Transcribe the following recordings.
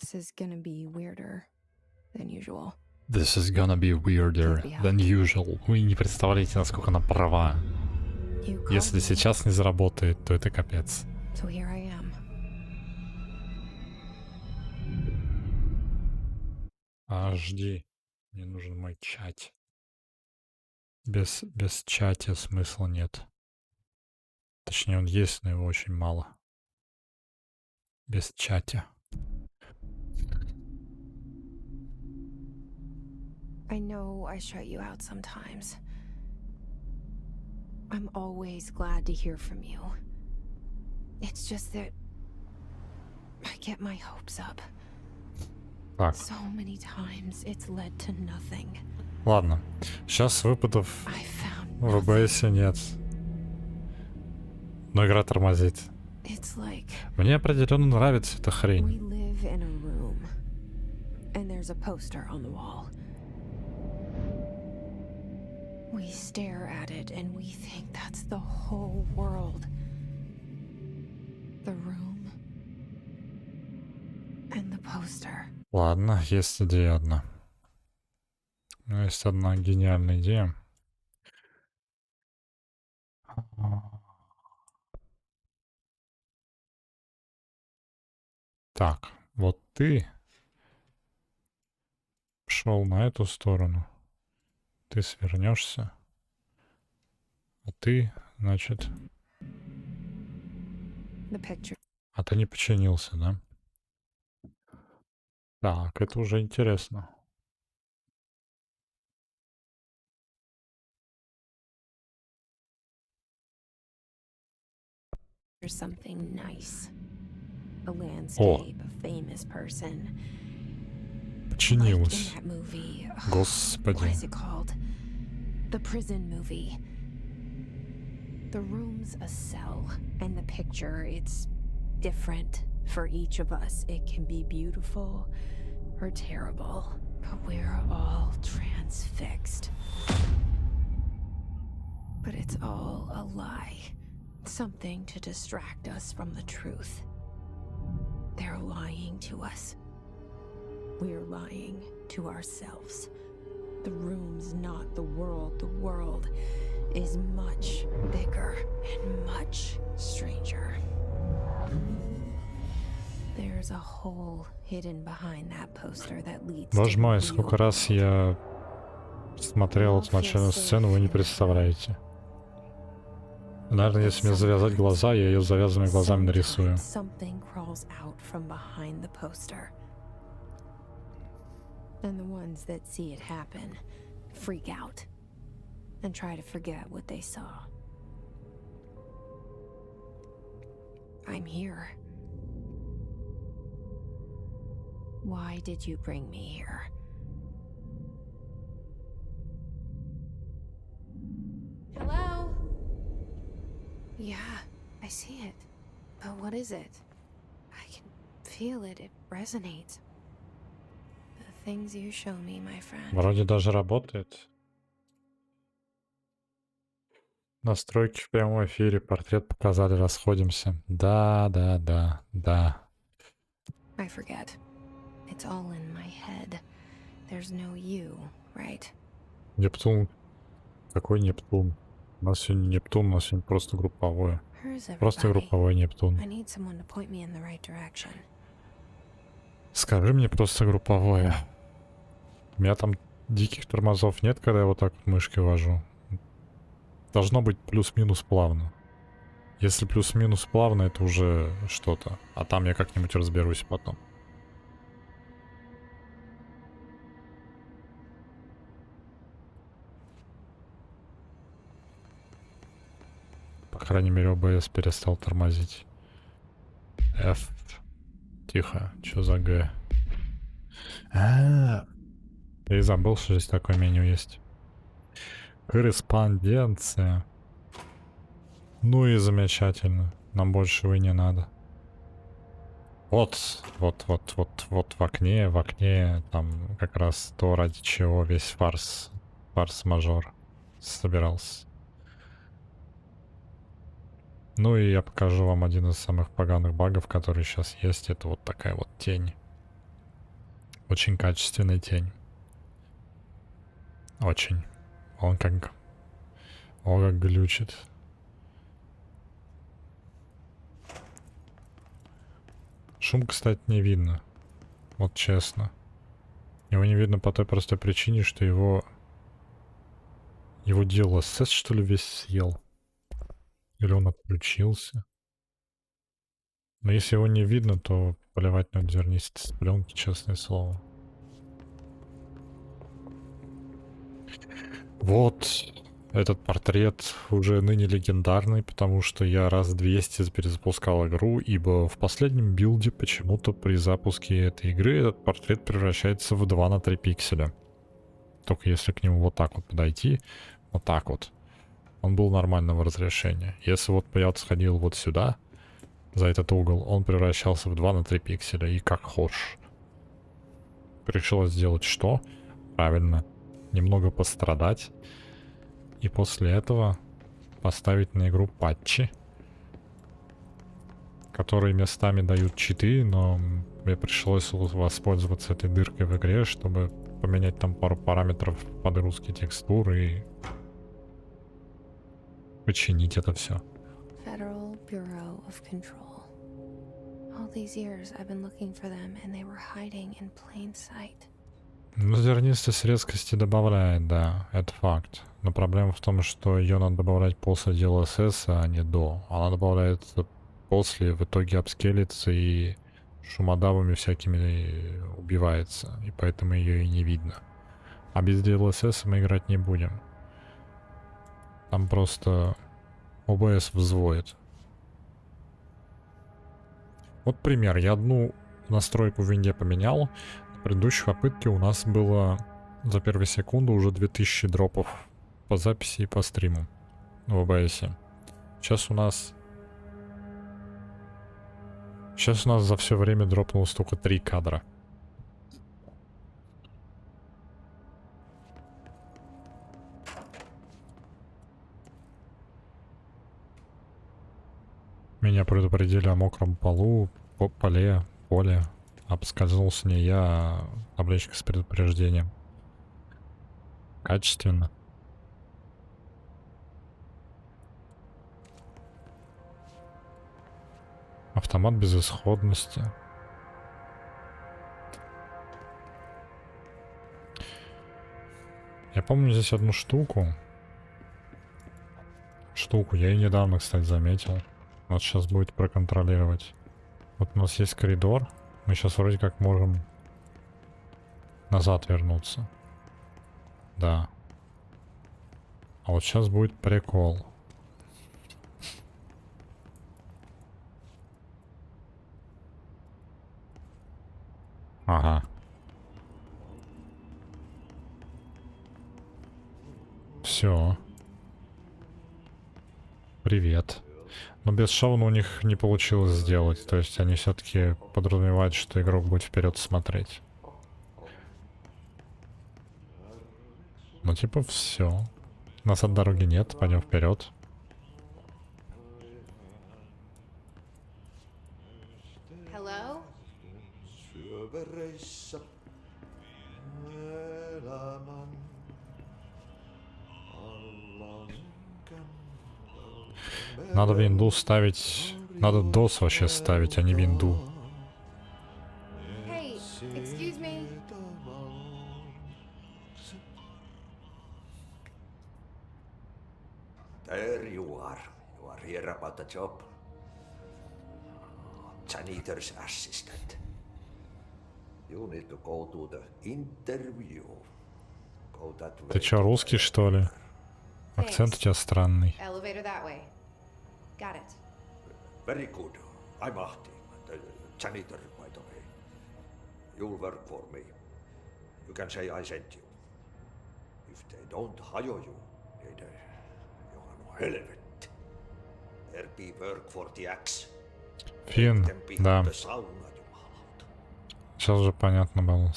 This is gonna be weirder than usual. This is gonna be weirder than usual. Вы не представляете, насколько она права. Если сейчас не заработает, то это капец. So here I am. Жди. Мне нужен мой чат. Без чата смысла нет. Точнее, он есть, но его очень мало. Без чата. I know I shut you out sometimes. I'm always glad to hear from you. It's just that I get my hopes up. Так. So many times it's led to nothing. Ладно. Сейчас выпадов в ОБС нет. Но игра тормозит. Мне определенно нравится эта хрень. We live in a room, and there's a poster on the wall. We stare at it and we think that's the whole world. The room and the poster. Ладно, есть идея одна. У меня есть одна гениальная идея. Так, вот ты шел на эту сторону. Ты свернешься. А ты, значит... А ты не починился, да? Так, это уже интересно. There's something nice. A landscape, a famous person. Починилось. Like in that movie. Господи. What is it called? The prison movie. The room's a cell, and the picture, it's different for each of us. It can be beautiful or terrible, but we're all transfixed. But it's all a lie. Something to distract us from the truth. They're lying to us. We're lying to ourselves. The room's not the world. The world is much bigger and much stranger. There's a hole hidden behind that poster that leads to Боже мой, сколько раз я смотрел эту начальную сцену, вы не представляете. Наверное, если мне завязать глаза, я ее завязанными глазами нарисую. Something crawls out from behind the poster. And the ones that see it happen freak out and try to forget what they saw. I'm here. Why did you bring me here? Hello? Yeah, I see it. But what is it? I can feel it. It resonates. The things you show me, my friend. Вроде даже работает. Настройки в прямом эфире, портрет показали, расходимся. Да. I forget. It's all in my head. There's no you, right? Нептун. Какой Нептун? У нас сегодня Нептун, у нас сегодня просто групповое. Просто групповой Нептун. Скажи мне просто групповое. У меня там диких тормозов нет, когда я вот так вот мышкой вожу. Должно быть плюс-минус плавно. Если плюс-минус плавно, это уже что-то. А там я как-нибудь разберусь потом. По крайней мере, ОБС перестал тормозить. F. Тихо. Чё за Г? Я и забыл, что здесь такое меню есть. Корреспонденция. Ну и замечательно. Нам большего и не надо. Вот в окне, там как раз то, ради чего весь фарс-мажор собирался. Ну и я покажу вам один из самых поганых багов, который сейчас есть. Это вот такая вот тень. Очень качественная тень. Очень. Он как... Он как глючит. Шум, кстати, не видно. Вот честно. Его не видно по той простой причине, что его DLSS, что ли, весь съел. Или он отключился. Но если его не видно, то поливать надо зернистые с пленки, честное слово. Вот этот портрет уже ныне легендарный, потому что я раз 200 перезапускал игру, ибо в последнем билде почему-то при запуске этой игры этот портрет превращается в 2 на 3 пикселя. Только если к нему вот так вот подойти, вот так вот, он был нормального разрешения. Если вот я вот сходил вот сюда, за этот угол, он превращался в 2 на 3 пикселя, и как хочешь. Пришлось сделать что? Правильно, немного пострадать. И после этого поставить на игру патчи, которые местами дают читы, но мне пришлось воспользоваться этой дыркой в игре, чтобы поменять там пару параметров подгрузки текстур и починить это все. Federal Bureau of Control. All these years I've been looking for them, and they were hiding in plain sight. Ну, зернистость резкости добавляет, да, это факт. Но проблема в том, что ее надо добавлять после DLSS, а не до. Она добавляется после, в итоге апскелится и шумодавами всякими убивается. И поэтому ее и не видно. А без DLSS мы играть не будем. Там просто OBS взводит. Вот пример. Я одну настройку в винде поменял. В предыдущей попытке у нас было за первую секунду уже 2000 дропов по записи и по стриму в OBS. Сейчас у нас за все время дропнулось только 3 кадра. Меня предупредили о мокром полу, поле. Обскользнулся не я, а табличка с предупреждением. Качественно. Автомат безысходности. Я помню здесь одну штуку. Я ее недавно, кстати, заметил. Вот сейчас будет проконтролировать. Вот у нас есть коридор. Мы сейчас вроде как можем назад вернуться. Да. А вот сейчас будет прикол. Ага. Все. Привет. Но без шауна у них не получилось сделать. То есть они все-таки подразумевают, что игрок будет вперед смотреть. Ну типа все. Нас от дороги нет, пойдем вперед. Hello? Надо винду ставить... Надо DOS вообще ставить, а не винду. Hey, excuse me. There you are. You are here about the job. Janitor's assistant. You need to go to the interview. Go that way. Ты чё, русский, что ли? Акцент у тебя странный. Elevator that way. Got it. Very good. I'm Ahti, the janitor, by the way. You'll work for me. You can say I sent you. If they don't hire you, then you are no helvet. There be work for the axe. Фин, Them behind да. the sauna, jumalauta. Сейчас же понятно было.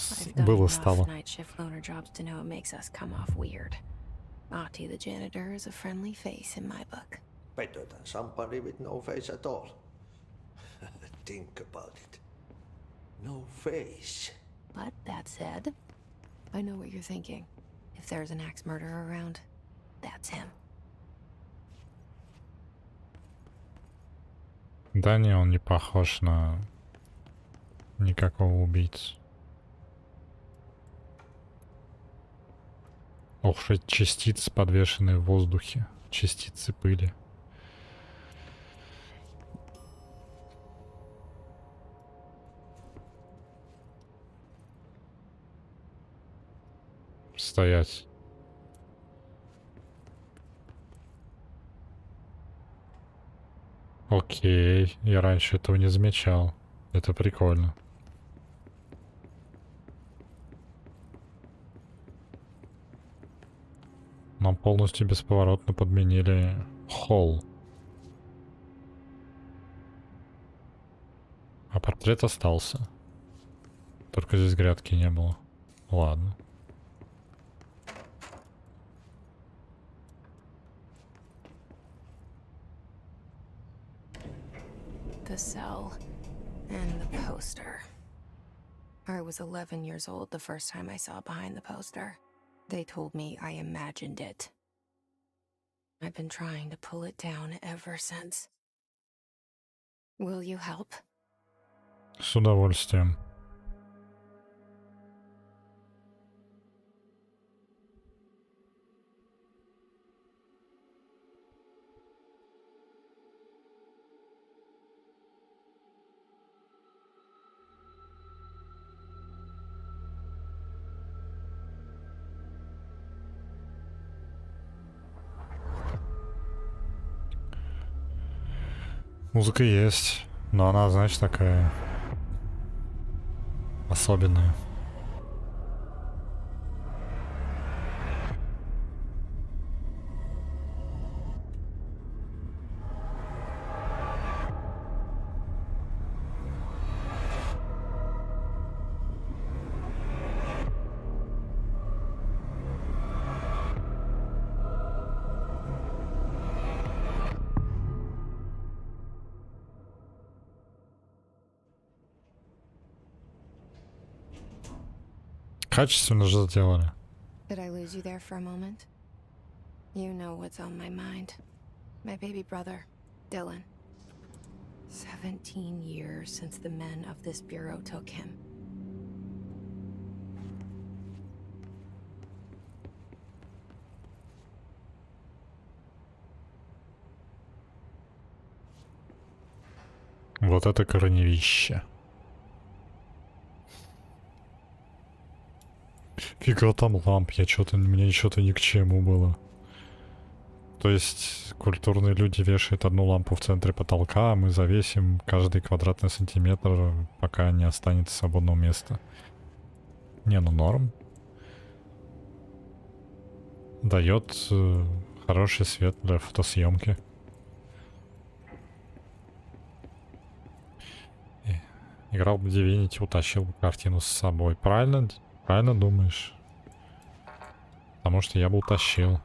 Было стало. Night shift loner jobs to know it makes us come off weird. Ahti the janitor is a friendly face in my book. Better than somebody with no face at all. Think about it. No face. But that said, I know what you're thinking. If there's an axe murderer around, that's him. Да не, он не похож на никакого убийцу. Ох, что частицы, подвешенные в воздухе. Частицы пыли. Стоять. Окей, я раньше этого не замечал. Это прикольно. Нам полностью бесповоротно подменили холл. А портрет остался. Только здесь грядки не было. Ладно. The cell and the poster. I was 11 years old the first time I saw behind the poster. They told me I imagined it. I've been trying to pull it down ever since. Will you help? С удовольствием. Музыка есть, но она, знаешь, такая особенная. Качественно же сделали. Did I lose you there for a moment? You know what's on my mind. My baby brother, Dylan. 17 years since the men of this bureau took him. Вот это корневище. Фига там ламп, мне что-то ни к чему было. То есть культурные люди вешают одну лампу в центре потолка, а мы завесим каждый квадратный сантиметр, пока не останется свободного места. Не, ну норм. Дает хороший свет для фотосъемки. Играл бы в Divinity, утащил бы картину с собой. Правильно? Правильно думаешь? Потому что я бы утащил.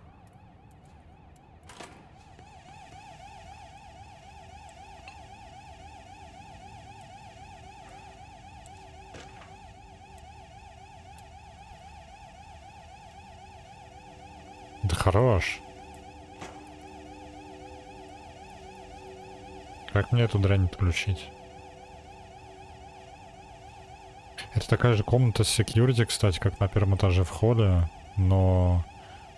Да хорош. Как мне эту дрянь отключить? Это такая же комната с security, кстати, как на первом этаже в холле, но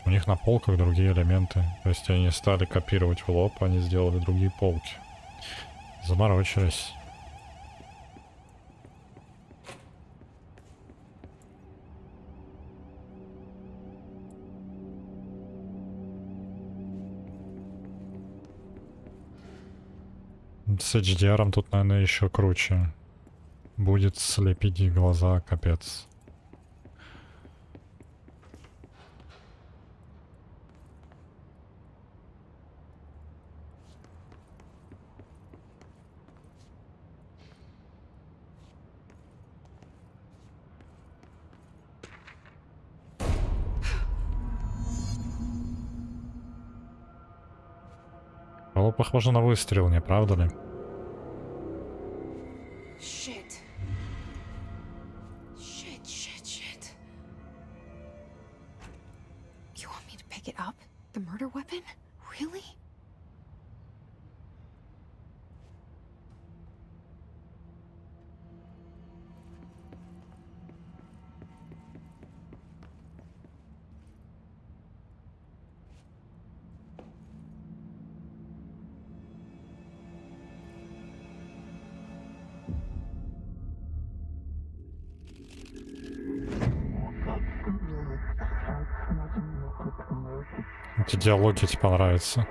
у них на полках другие элементы. То есть они не стали копировать в лоб, они сделали другие полки. Заморочились. С HDR тут, наверное, еще круче. Будет слепить глаза, капец. Было похоже на выстрел, не правда ли? Shit. Shit. pick it up? The murder weapon? Really? Эти диалоги типа нравятся.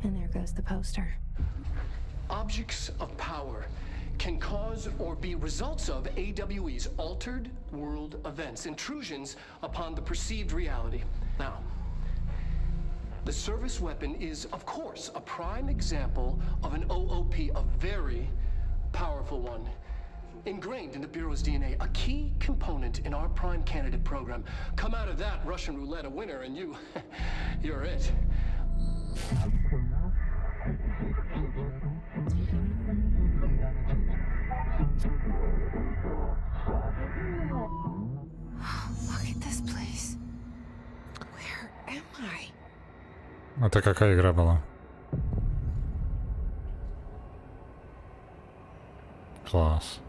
And there goes the poster. Objects of power can cause or be results of AWE's altered world events, intrusions upon the perceived reality. Now, the service weapon is, of course, a prime example of an OOP, a very powerful one. Ingrained in the Bureau's DNA, a key component in our prime candidate program. Come out of that Russian roulette a winner and you're it. Look at this place. Where am I? Это какая игра была? Класс.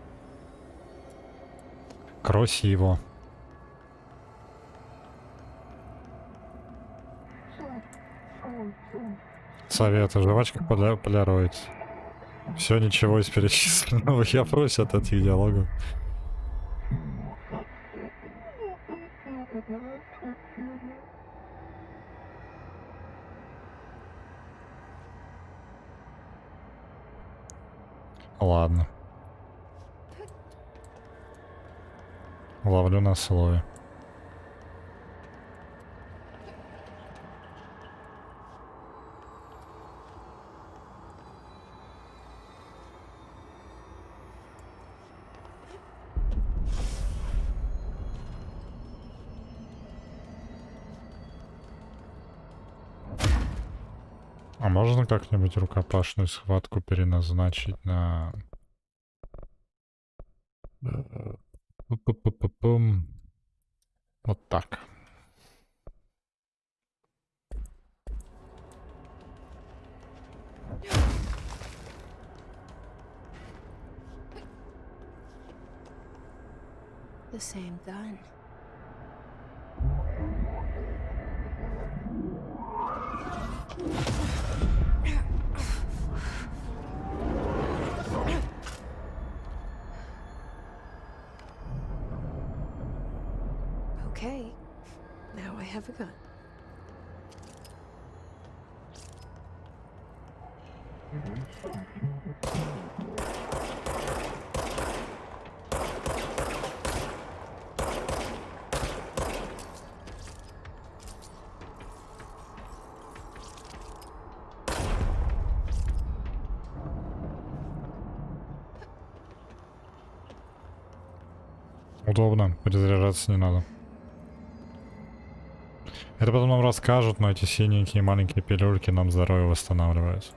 Красиво. Советы. Жвачка полирует. Все, ничего из перечисленного. Я прочь от этих диалогов. Ладно. Ловлю на слове. А можно как-нибудь рукопашную схватку переназначить на... Пу-пу-пу-пу-пум. Вот так. The same gun. Okay, now I have a gun. Удобно, перезаряжаться не надо. Это потом нам расскажут, но эти синенькие маленькие пилюльки нам здоровье восстанавливают.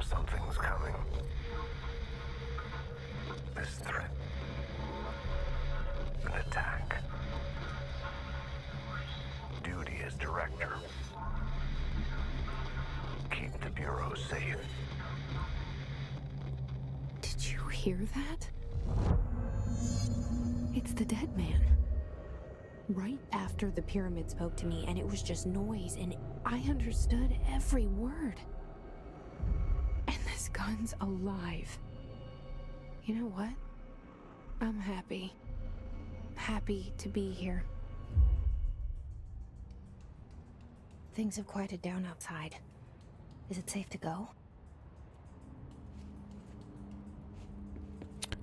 Something's coming. This threat. An attack. Duty as director. Keep the Bureau safe. Did you hear that? It's the dead man. Right after the pyramid spoke to me, and it was just noise, and I understood every word. And this gun's alive. You know what? I'm happy. Happy to be here. Things have quieted down outside. Is it safe to go?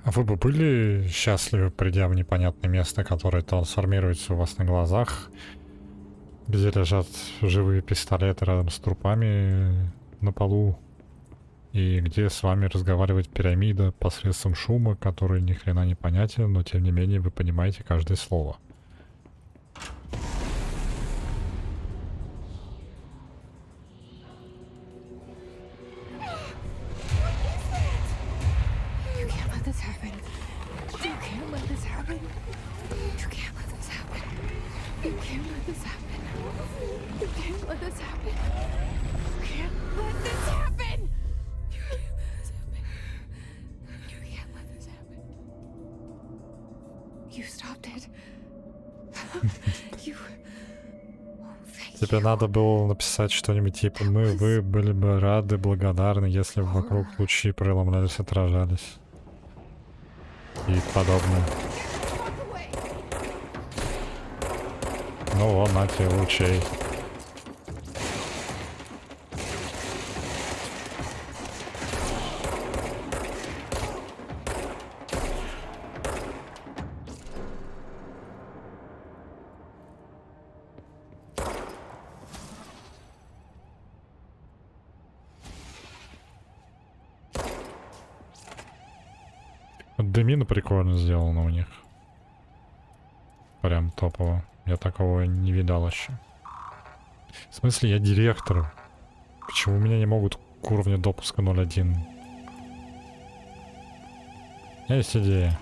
А вы бы были счастливы, придя в непонятное место, которое трансформируется у вас на глазах, где лежат живые пистолеты рядом с трупами на полу, и где с вами разговаривает пирамида посредством шума, который ни хрена не понятен, но тем не менее вы понимаете каждое слово? Тебе надо было написать что-нибудь типа вы были бы рады, благодарны, если бы вокруг лучи преломлялись, отражались. И подобное. Ну вон, на тебе лучей. Демина прикольно сделана у них. Прям топово. Я такого не видал еще. В смысле, я директор. Почему меня не могут к уровню допуска 0.1? Есть идея.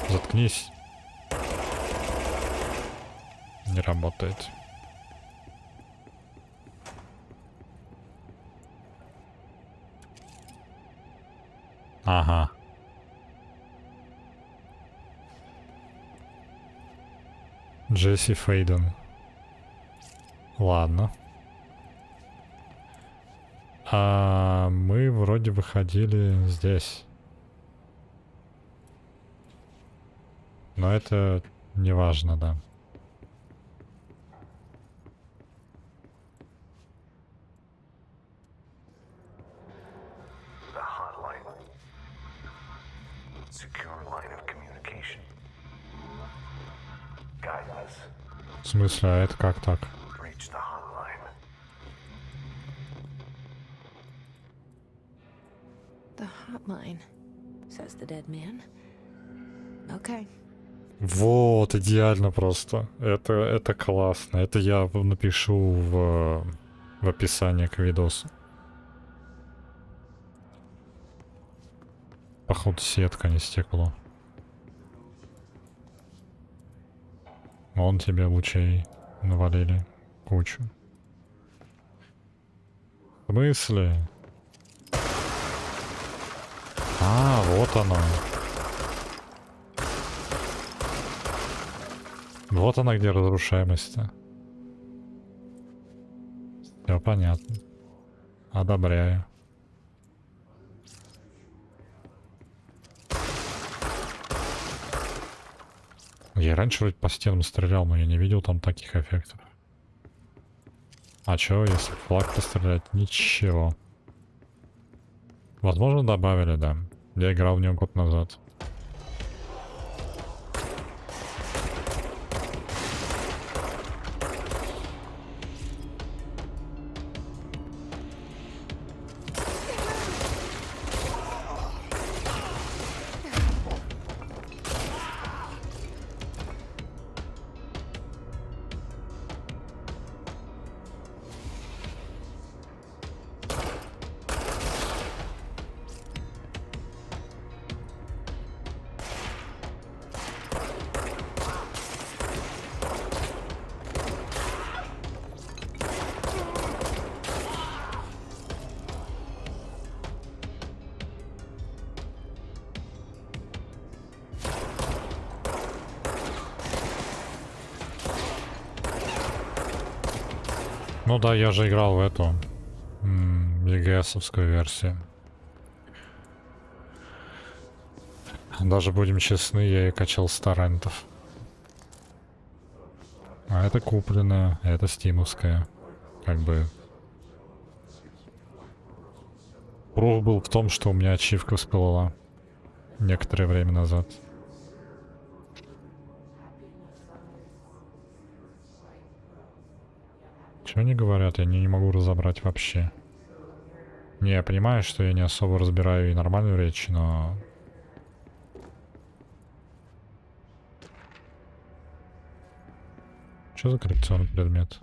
Заткнись. Не работает. Ага. Джесси Фейден. Ладно. А мы вроде выходили здесь. Но это не важно, да. В смысле, а это как так? The hotline, says the dead man. Okay. Вот, идеально просто. Это классно. Это я напишу в описании к видосу. Походу, сетка, не стекло. Вон тебе лучей навалили кучу. В смысле? А, вот оно. Вот она где разрушаемость-то. Все понятно. Одобряю. Я раньше вроде по стенам стрелял, но я не видел там таких эффектов. А чё, если флаг пострелять? Ничего. Возможно, добавили, да. Я играл в него год назад. Ну да, я же играл в эту ЕГСовскую версию. Даже будем честны, я и качал с торрентов. А это купленная, а это стимовская. Как бы... Пруф был в том, что у меня ачивка всплыла некоторое время назад. Чего они говорят? Я не могу разобрать вообще. Не, я понимаю, что я не особо разбираю и нормальную речь, но... Что за коррекционный предмет?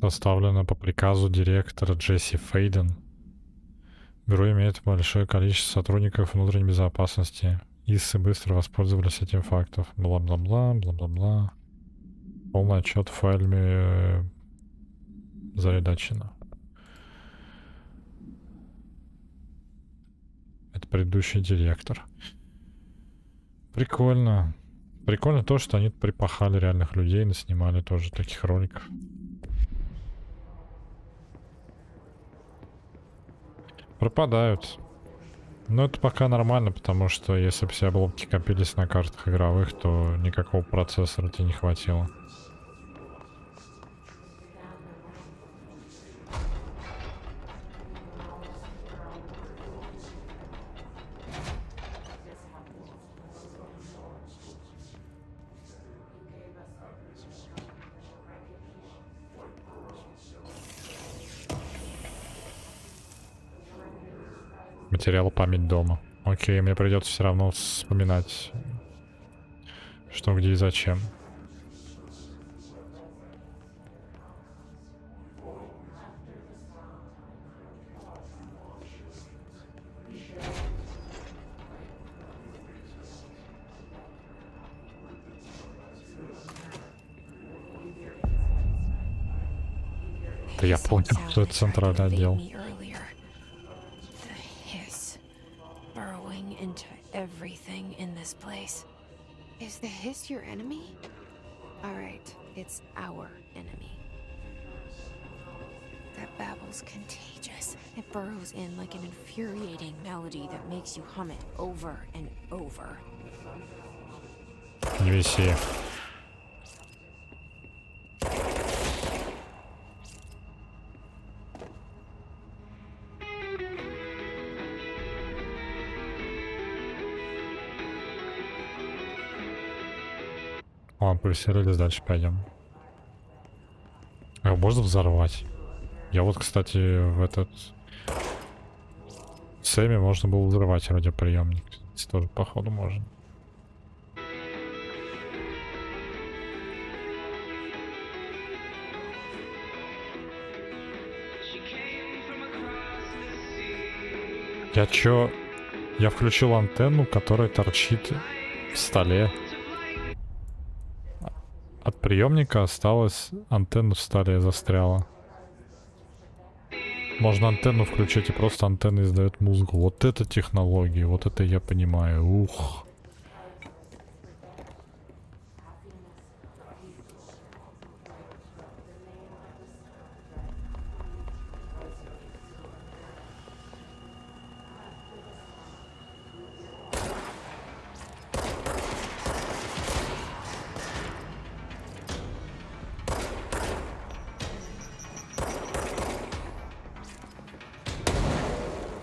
Составлено по приказу директора Джесси Фейден. Бюро имеет большое количество сотрудников внутренней безопасности. ИСы быстро воспользовались этим фактом. Бла-бла-бла, бла-бла-бла. Полный отчет в файле заредачено. Это предыдущий директор. Прикольно. Прикольно то, что они припахали реальных людей, наснимали тоже таких роликов. Пропадают. Но это пока нормально, потому что если бы все обломки копились на картах игровых, то никакого процессора тебе не хватило. Потерял память дома. Окей, мне придется все равно вспоминать, что, где и зачем. Да я понял, что это центральный отдел. Everything in this place. Is the hiss your enemy? Alright, it's our enemy. That babble's contagious. It burrows in like an infuriating melody that makes you hum it over and over. Не виси. Ладно, повеселились, дальше пойдем. А можно взорвать? Я вот, кстати, в этот... Сэме можно было взрывать радиоприемник. Здесь тоже, походу, можно. Я чё? Я включил антенну, которая торчит в столе. От приемника осталась антенна в столе застряла. Можно антенну включить, и просто антенна издает музыку. Вот это технологии, вот это я понимаю. Ух.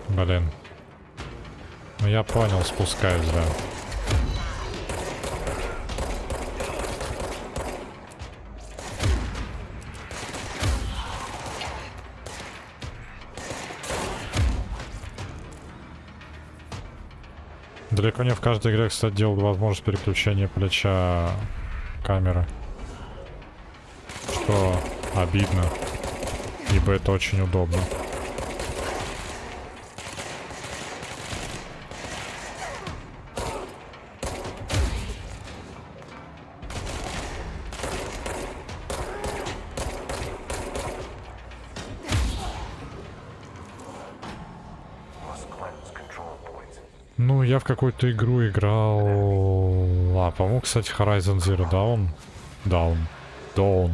Блин. Ну я понял, спускаюсь, да. Далеко не в каждой игре, кстати, делают возможность переключения плеча камеры. Что обидно, ибо это очень удобно. Ну, я в какую-то игру играл... А, по-моему, кстати, Horizon Zero Dawn. Dawn.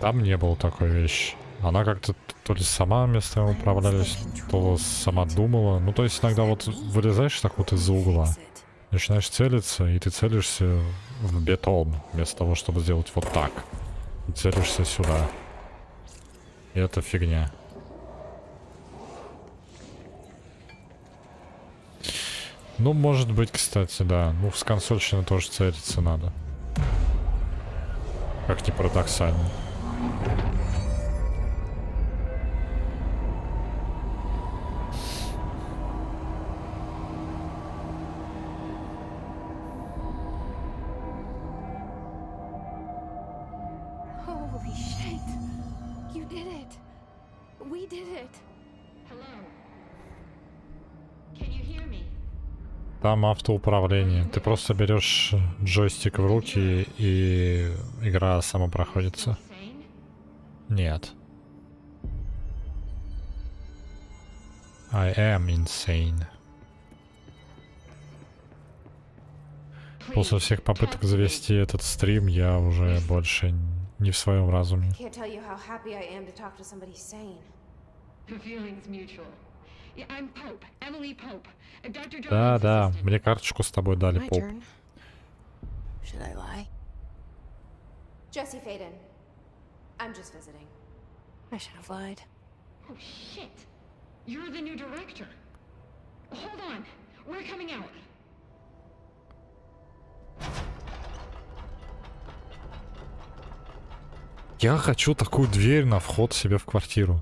Там не было такой вещи. Она как-то то ли сама местами управлялась, то сама думала. Ну, то есть иногда вот вылезаешь так вот из-за угла, начинаешь целиться, и ты целишься в бетон, вместо того, чтобы сделать вот так. И целишься сюда. И это фигня. Ну, может быть, кстати, да. Ну, с консольщины тоже целиться надо. Как ни парадоксально. Holy shit! You did it! We did it! Hello? Can you hear me? Там автоуправление. Ты просто берешь джойстик в руки, и игра сама проходится. Sane? Нет. I am insane. После всех попыток завести этот стрим, я уже больше не в своем разуме. Can't tell you how happy I am to talk to somebody sane. The feeling's mutual. Yeah, I'm Pope, Emily Pope, Dr. Jones' Да, assistant. мне карточку с тобой дали, My поп. turn. Should I lie? Jesse Faden. I'm just visiting. I should have lied. Oh shit! You're the new director. Hold on, we're coming out. Я хочу такую дверь на вход себе в квартиру.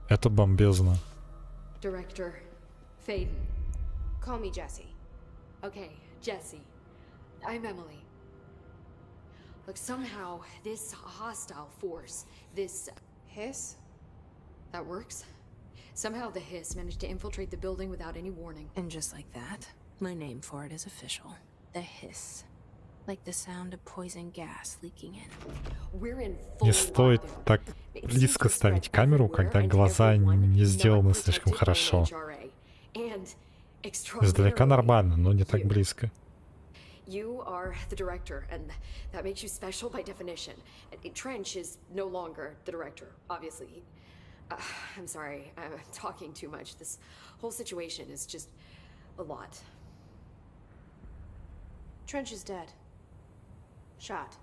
Это бомбезно. Director Faden. Call me Jesse. Okay, Jesse. I'm Emily. Look, somehow this hostile force, this. Hiss? That works? Somehow the hiss managed to infiltrate the building without any warning. And just like that, my name for it is official. The hiss. Like the sound of poison gas leaking in. We're in full Не стоит lockdown. так It близко seems to ставить spread камеру, everywhere когда and глаза everyone не not сделаны слишком protected by хорошо. HRA. And Издалека extraordinarily, нормально, но не так you. близко. You are the director, and that makes you special by definition. Trench is no longer the director, obviously. I'm sorry, I'm talking too much. This whole situation is just a lot. Trench is dead. Shot.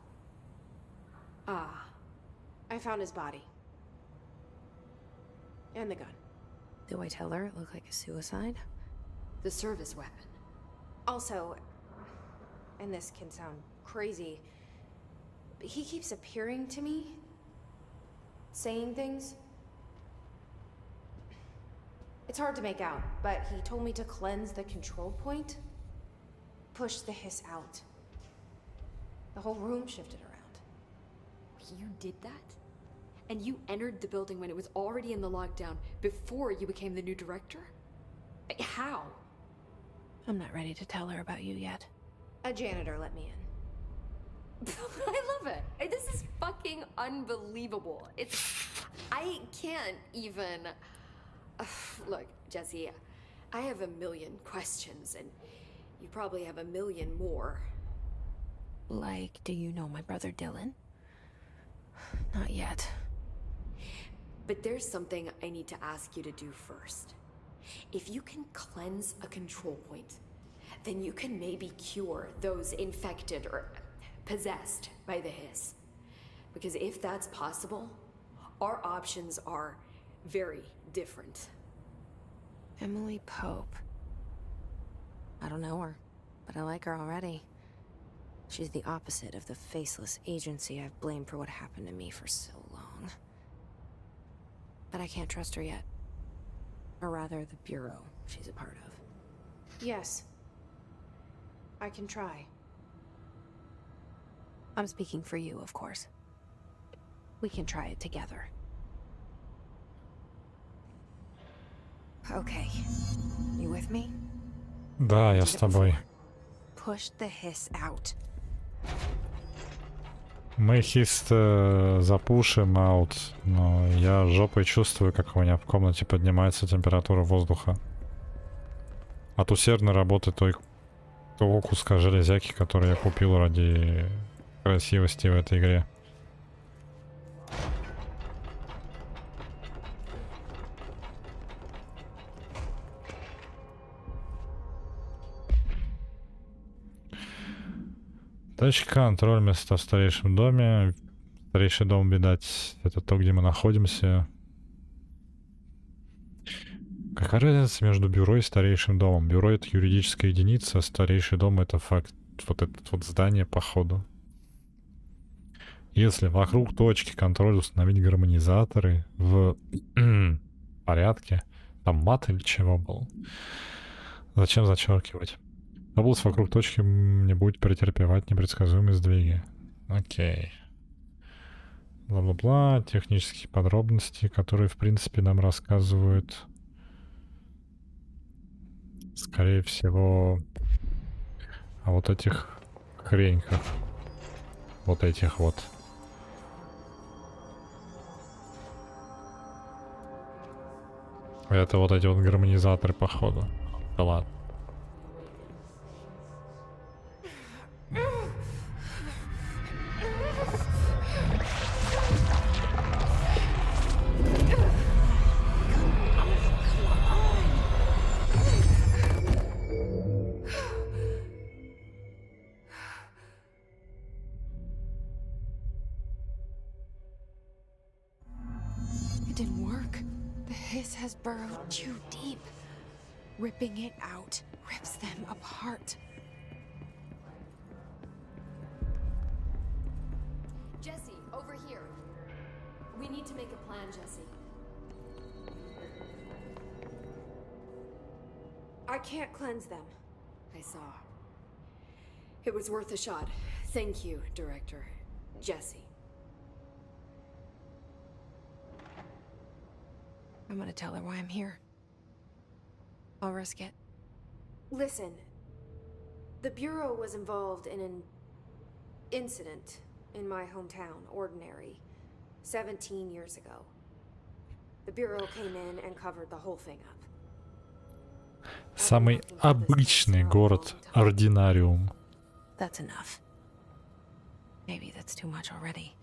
Ah, I found his body. And the gun. Do I tell her it looked like a suicide? the service weapon. Also, and this can sound crazy, but he keeps appearing to me, saying things. It's hard to make out, but he told me to cleanse the control point, push the hiss out. The whole room shifted around. You did that? And you entered the building when it was already in the lockdown before you became the new director? How? I'm not ready to tell her about you yet. A janitor let me in. I love it. This is fucking unbelievable. I can't even. Look, Jesse, I have a million questions, and you probably have a million more. Like, do you know my brother Dylan? Not yet. But there's something I need to ask you to do first. If you can cleanse a control point, then you can maybe cure those infected or possessed by the hiss. Because if that's possible, our options are very different. Emily Pope. I don't know her, but I like her already. She's the opposite of the faceless agency I've blamed for what happened to me for so long. But I can't trust her yet. Or rather, the Bureau she's a part of. Yes. I can try. I'm speaking for you, of course. We can try it together. Okay. You with me? Да, я с тобой. Push the hiss out. Мы хист запушим аут, но я жопой чувствую, как у меня в комнате поднимается температура воздуха. от усердной работы того куска железяки, который я купил ради красивости в этой игре. Точка контроль, место в старейшем доме. Старейший дом, видать, это то, где мы находимся. Какая разница между бюро и старейшим домом? Бюро — это юридическая единица, а старейший дом — это факт. Вот это вот здание, походу. Если вокруг точки контроля установить гармонизаторы в порядке, там мат или чего был, зачем зачеркивать? Область вокруг точки не будет претерпевать непредсказуемые сдвиги. Окей. Бла-бла-бла. Технические подробности, которые, в принципе, нам рассказывают, скорее всего, о вот этих хреньках. Вот этих вот. Это вот эти вот гармонизаторы, походу. Да ладно. It didn't work. The hiss has burrowed too deep. Ripping it out rips them apart. Jesse, over here. We need to make a plan, Jesse. I can't cleanse them. I saw. It was worth a shot. Thank you, Director. Jesse. I'm gonna tell her why I'm here. I'll risk it. Listen, the Bureau was involved in an incident in my hometown, Ordinary, 17 years ago. The Bureau came in and covered the whole thing up. Самый обычный город Ординариум. That's enough. Maybe that's too much already.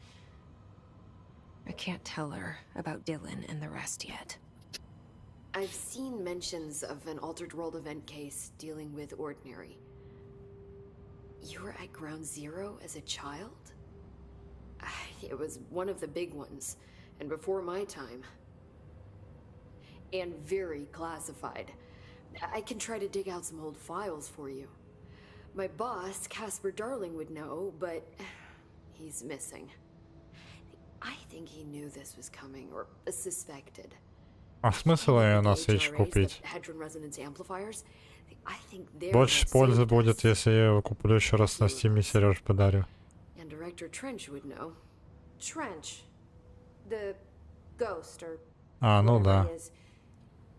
I can't tell her about Dylan and the rest yet. I've seen mentions of an Altered World event case dealing with Ordinary. You were at Ground Zero as a child? It was one of the big ones, and before my time. And very classified. I can try to dig out some old files for you. My boss, Casper Darling, would know, but he's missing. I think he knew this was coming, or suspected. А смысл ее на свечи купить? Больше пользы будет, если я его куплю еще раз на Steam, Сереж, подарю. And Director Trench would know. Trench, the ghost, or А, ну да. whatever it is,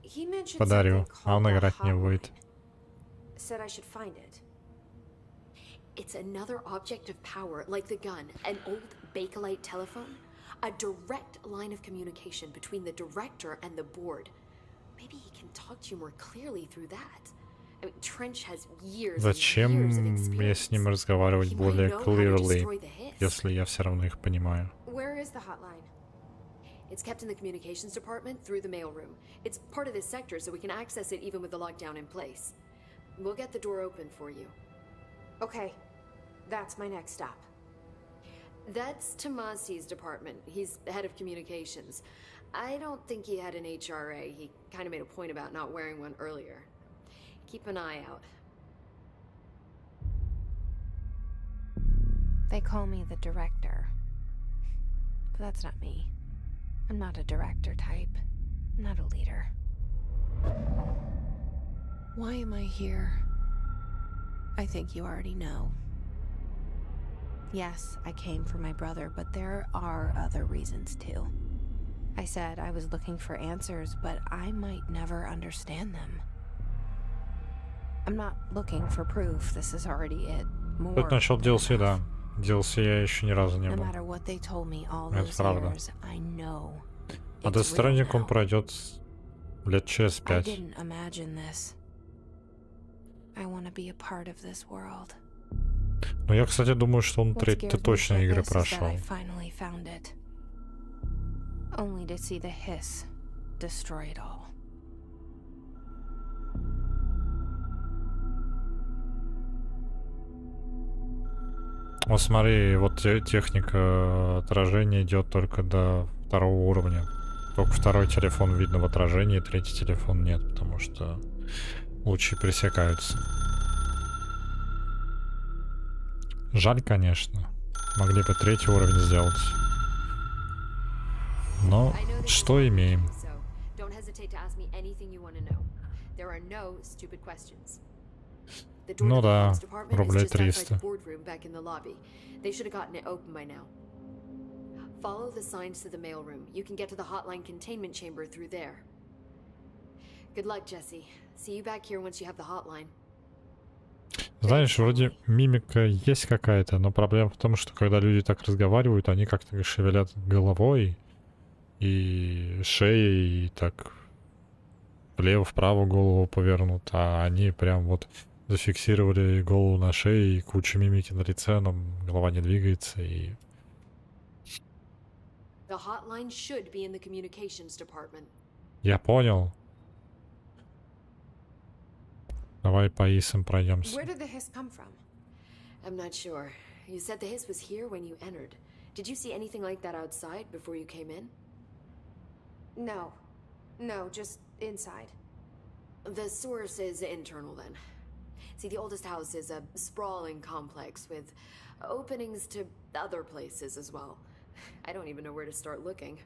he mentioned Подарю, something а он called the играть не будет. hotline. Said I should find it. It's another object of power, like the gun, an old Bakelite telephone. A direct line of communication between the director and the board. Maybe he can talk to you more clearly through that. I mean, Trench has years and Зачем years of мне с experience. ним разговаривать He might более know how to clearly, destroy the hiss. если я все равно их понимаю? Where is the hotline? It's kept in the communications department through the mailroom. It's part of this sector, so we can access it even with the lockdown in place. We'll get the door open for you. Okay, that's my next stop. That's Tomasi's department. He's the head of communications. I don't think he had an HRA. He kind of made a point about not wearing one earlier. Keep an eye out. They call me the director. But that's not me. I'm not a director type. I'm not a leader. Why am I here? I think you already know. Yes, I came for my brother, but there are other reasons too. I said I was looking for answers, but I might never understand them. I'm not looking for proof. This is already it. More Тут насчет than DLC, да. enough. DLC я еще ни разу не No был. matter what they told me all Это those правда. years, I know А it's Death real Stranding он now. пройдет лет через I 5. didn't imagine this. I want to be a part of this world. Но я, кстати, думаю, что он What треть-то scares me точно for игры this is that прошел. I finally found it. Only to see the hiss destroy it all. Вот смотри, вот техника отражения идет только до второго уровня. Только второй телефон видно в отражении, третий телефон нет, потому что лучи пресекаются. Жаль, конечно. Могли бы третий уровень сделать. Но что имеем? Ну да, рублей 300. Follow the signs to the mailroom. You can get to the hotline containment chamber through there. Good luck, Jesse. See you back here once you have the hotline. Знаешь, вроде мимика есть какая-то, но проблема в том, что когда люди так разговаривают, они как-то шевелят головой и шеей, и так влево-вправо голову повернут, а они прям вот зафиксировали голову на шее и куча мимики на лице, но голова не двигается и... The hotline should be in the communications department. Я понял. Давай по ИСам пройдемся. Where did the hiss come from? I'm not sure. You said the hiss was here when you entered. Did you see anything like that outside before you came in? No. No, just inside. The source is internal then. See, the oldest house is a sprawling complex with openings to other places as well. I don't even know where to start looking.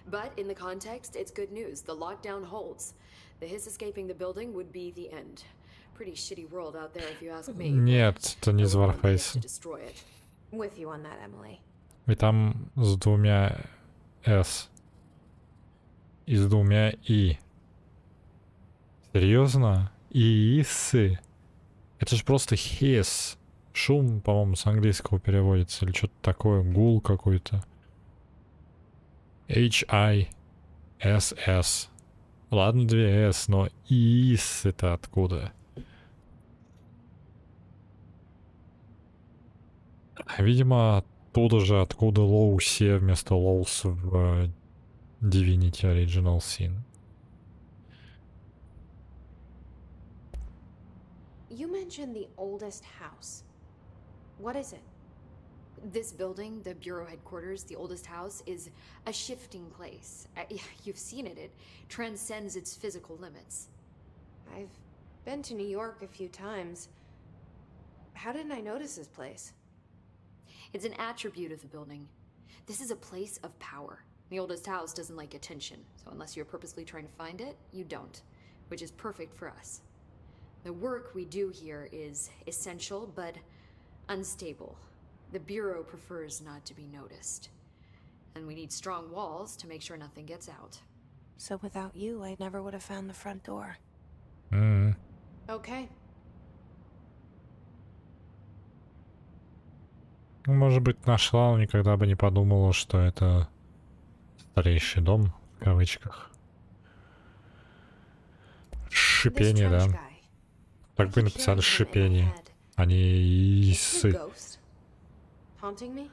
But in the context, it's good news. The lockdown holds. The hiss escaping the building would be the end. Pretty shitty world out there, if you ask me. Нет, это не из No one gets Warface. to destroy it. With you on that, Emily. И там с двумя «С». И с двумя «И». Серьезно? «И-сы». Это же просто «хес». Шум, по-моему, с английского переводится. Или что-то такое. Гул какой-то. H-I-S-S. Ладно, две «С», но «ис» это откуда? Видимо, оттуда же, откуда Лоусе вместо Лоус в Divinity Original Sin. You mentioned the oldest house. What is it? This building, the Bureau headquarters, the oldest house, is a shifting place. You've seen it. It transcends its physical limits. I've been to New York a few times. How didn't I notice this place? It's an attribute of the building. This is a place of power. The oldest house doesn't like attention, so unless you're purposely trying to find it, you don't, which is perfect for us. The work we do here is essential, but unstable. The Bureau prefers not to be noticed. And we need strong walls to make sure nothing gets out. So without you, I never would have found the front door. Okay. Может быть, нашла, но никогда бы не подумала, что это старейший дом, в кавычках. Шипение, да. Так бы и написали шипение, а не исы. Haunting me?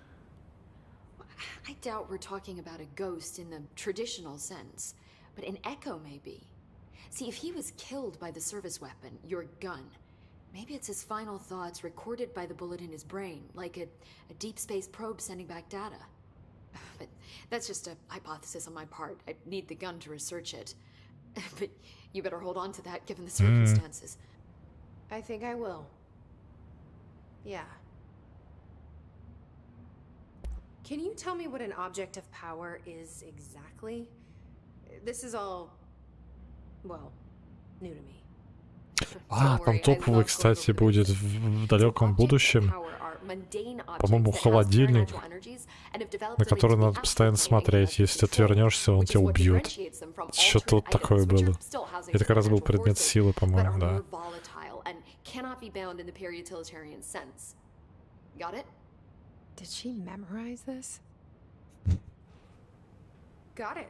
I doubt we're talking about a ghost in the traditional sense, but an echo maybe. See, if he was killed by the service weapon, your gun, maybe it's his final thoughts recorded by the bullet in his brain, like a deep space probe sending back data. But that's just a hypothesis on my part. I need the gun to research it. But you better hold on to that given the circumstances. I think I will. Yeah. Can you tell me what an object of power is exactly? This is all, well, new to me. А, там топовый, кстати, будет в далеком будущем. По-моему, холодильник, на который надо постоянно смотреть. Если ты отвернешься, он тебя убьет. Что-то вот такое было. Это как раз был предмет силы, по-моему, да. Did she memorize this? Got it.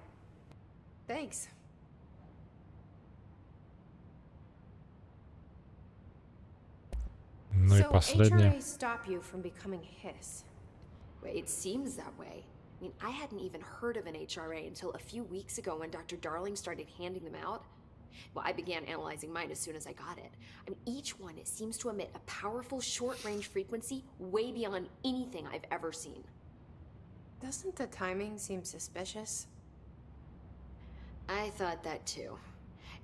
Thanks. Ну и So последнее. HRA stop you from becoming his. It seems that way. I mean, I hadn't even heard of an HRA until a few weeks ago when Dr. Darling started handing them out. Well, I began analyzing mine as soon as I got it. I mean, each one seems to emit a powerful short-range frequency way beyond anything I've ever seen. Doesn't the timing seem suspicious? I thought that too.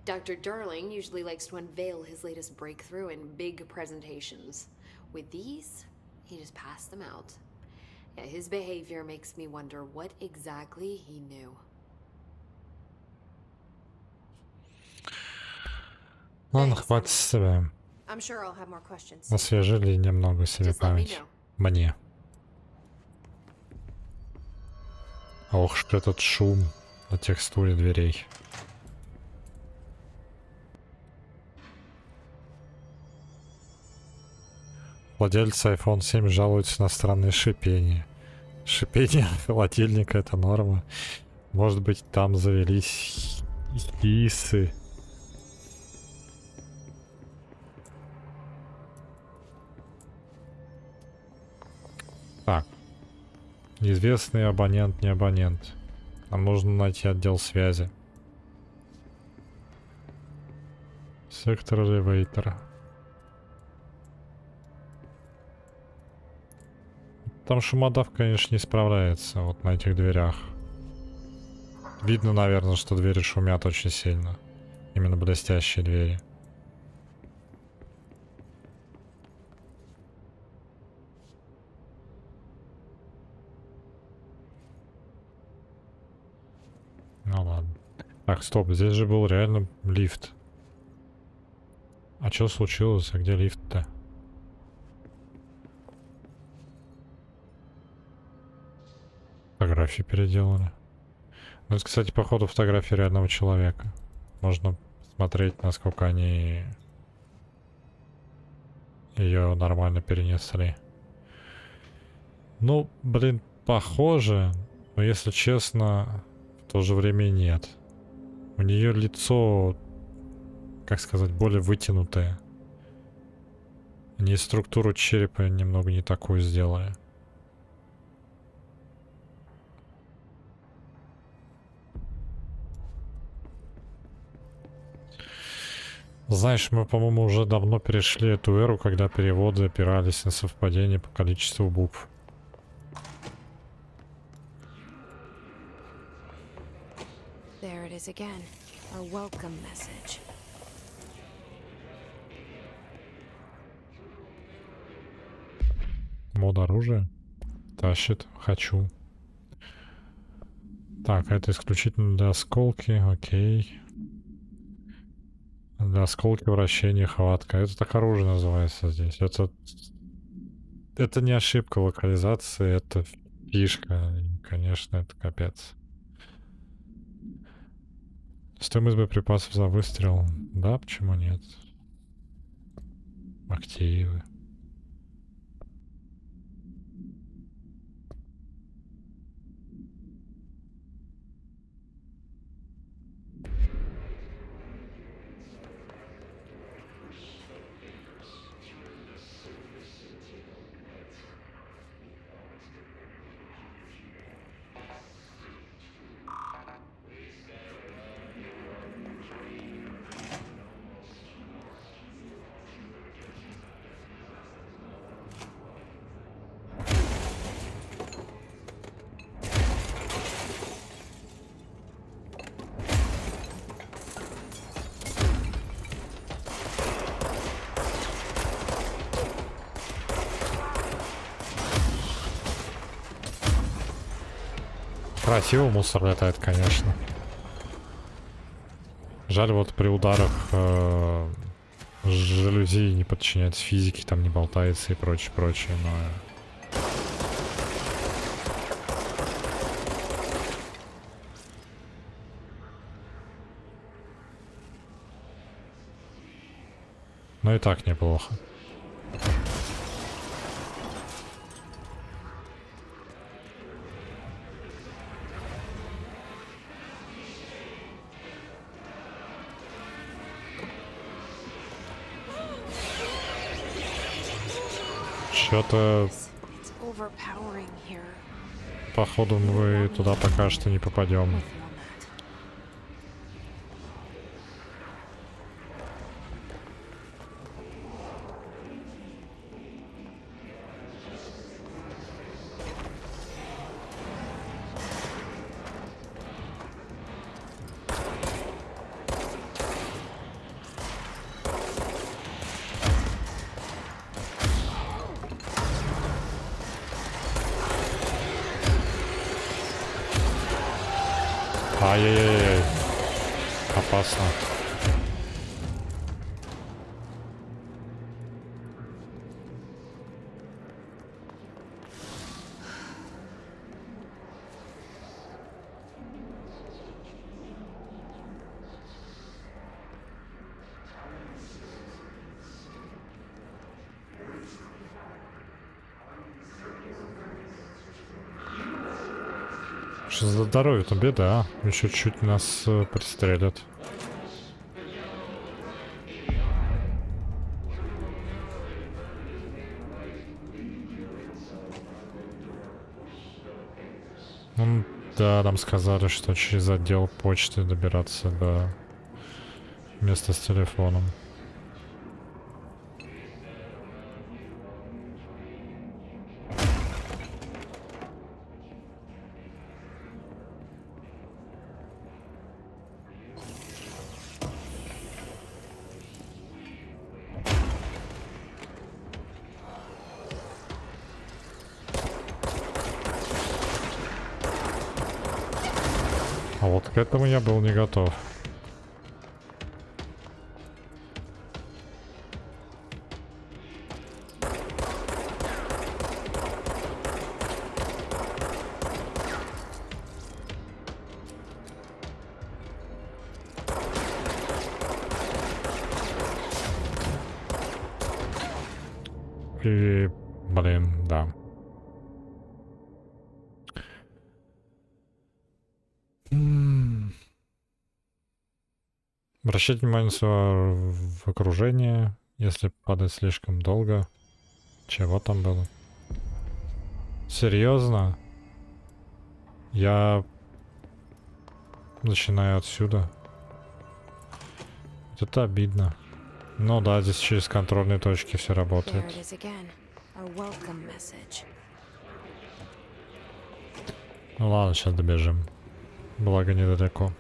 Dr. Darling usually likes to unveil his latest breakthrough in big presentations. With these, he just passed them out. Yeah, his behavior makes me wonder what exactly he knew. Ладно, Thanks, хватит с себя. I'm sure I'll have more questions. Освежили немного себе Just let me память. know. Мне. Ох, что этот шум на текстуре дверей. Владельцы iPhone 7 жалуются на странное шипение. Шипение холодильника — это норма. Может быть, там завелись кисы. Так. Неизвестный абонент, не абонент. Нам нужно найти отдел связи. Сектор элевейтора. Там шумодав, конечно, не справляется вот на этих дверях. Видно, наверное, что двери шумят очень сильно. Именно блестящие двери. Ну ладно. Так, стоп, здесь же был реально лифт. А что случилось? А где лифт-то? Фотографии переделали. Ну, это, кстати, походу фотографии реального человека. Можно смотреть, насколько они ее нормально перенесли. Ну, блин, похоже, но если честно, в то же время и нет. У нее лицо, как сказать, более вытянутое. Они структуру черепа немного не такую сделали. Знаешь, мы, по-моему, уже давно перешли эту эру, когда переводы опирались на совпадение по количеству букв. There it is again. Our welcome message. Мод оружия. Тащит. Хочу. Так, это исключительно для осколки. Окей. Для осколки, вращения, хватка. Это так оружие называется здесь. Это не ошибка локализации, это фишка. И, конечно, это капец. Стоимость боеприпасов за выстрел. Да, почему нет? Активы. Красиво мусор летает, конечно. Жаль, вот при ударах жалюзи не подчиняется физике, там не болтается и прочее, прочее, но... Но и так неплохо. Чё-то, It's overpowering here. походу, мы туда пока что не попадем. With you on that. Ай-яй-яй-яй. Опасно. Что за здоровье-то беда, а? Еще чуть нас пристрелят. Ну, да, нам сказали, что через отдел почты добираться до места с телефоном. А вот к этому я был не готов. И, блин, да. Обращать внимание в окружение, если падать слишком долго. Чего там было? Серьезно? Я начинаю отсюда. Вот это обидно. Ну да, здесь через контрольные точки все There работает. it is again. Our welcome message. Ну ладно, сейчас добежим. Благо недалеко.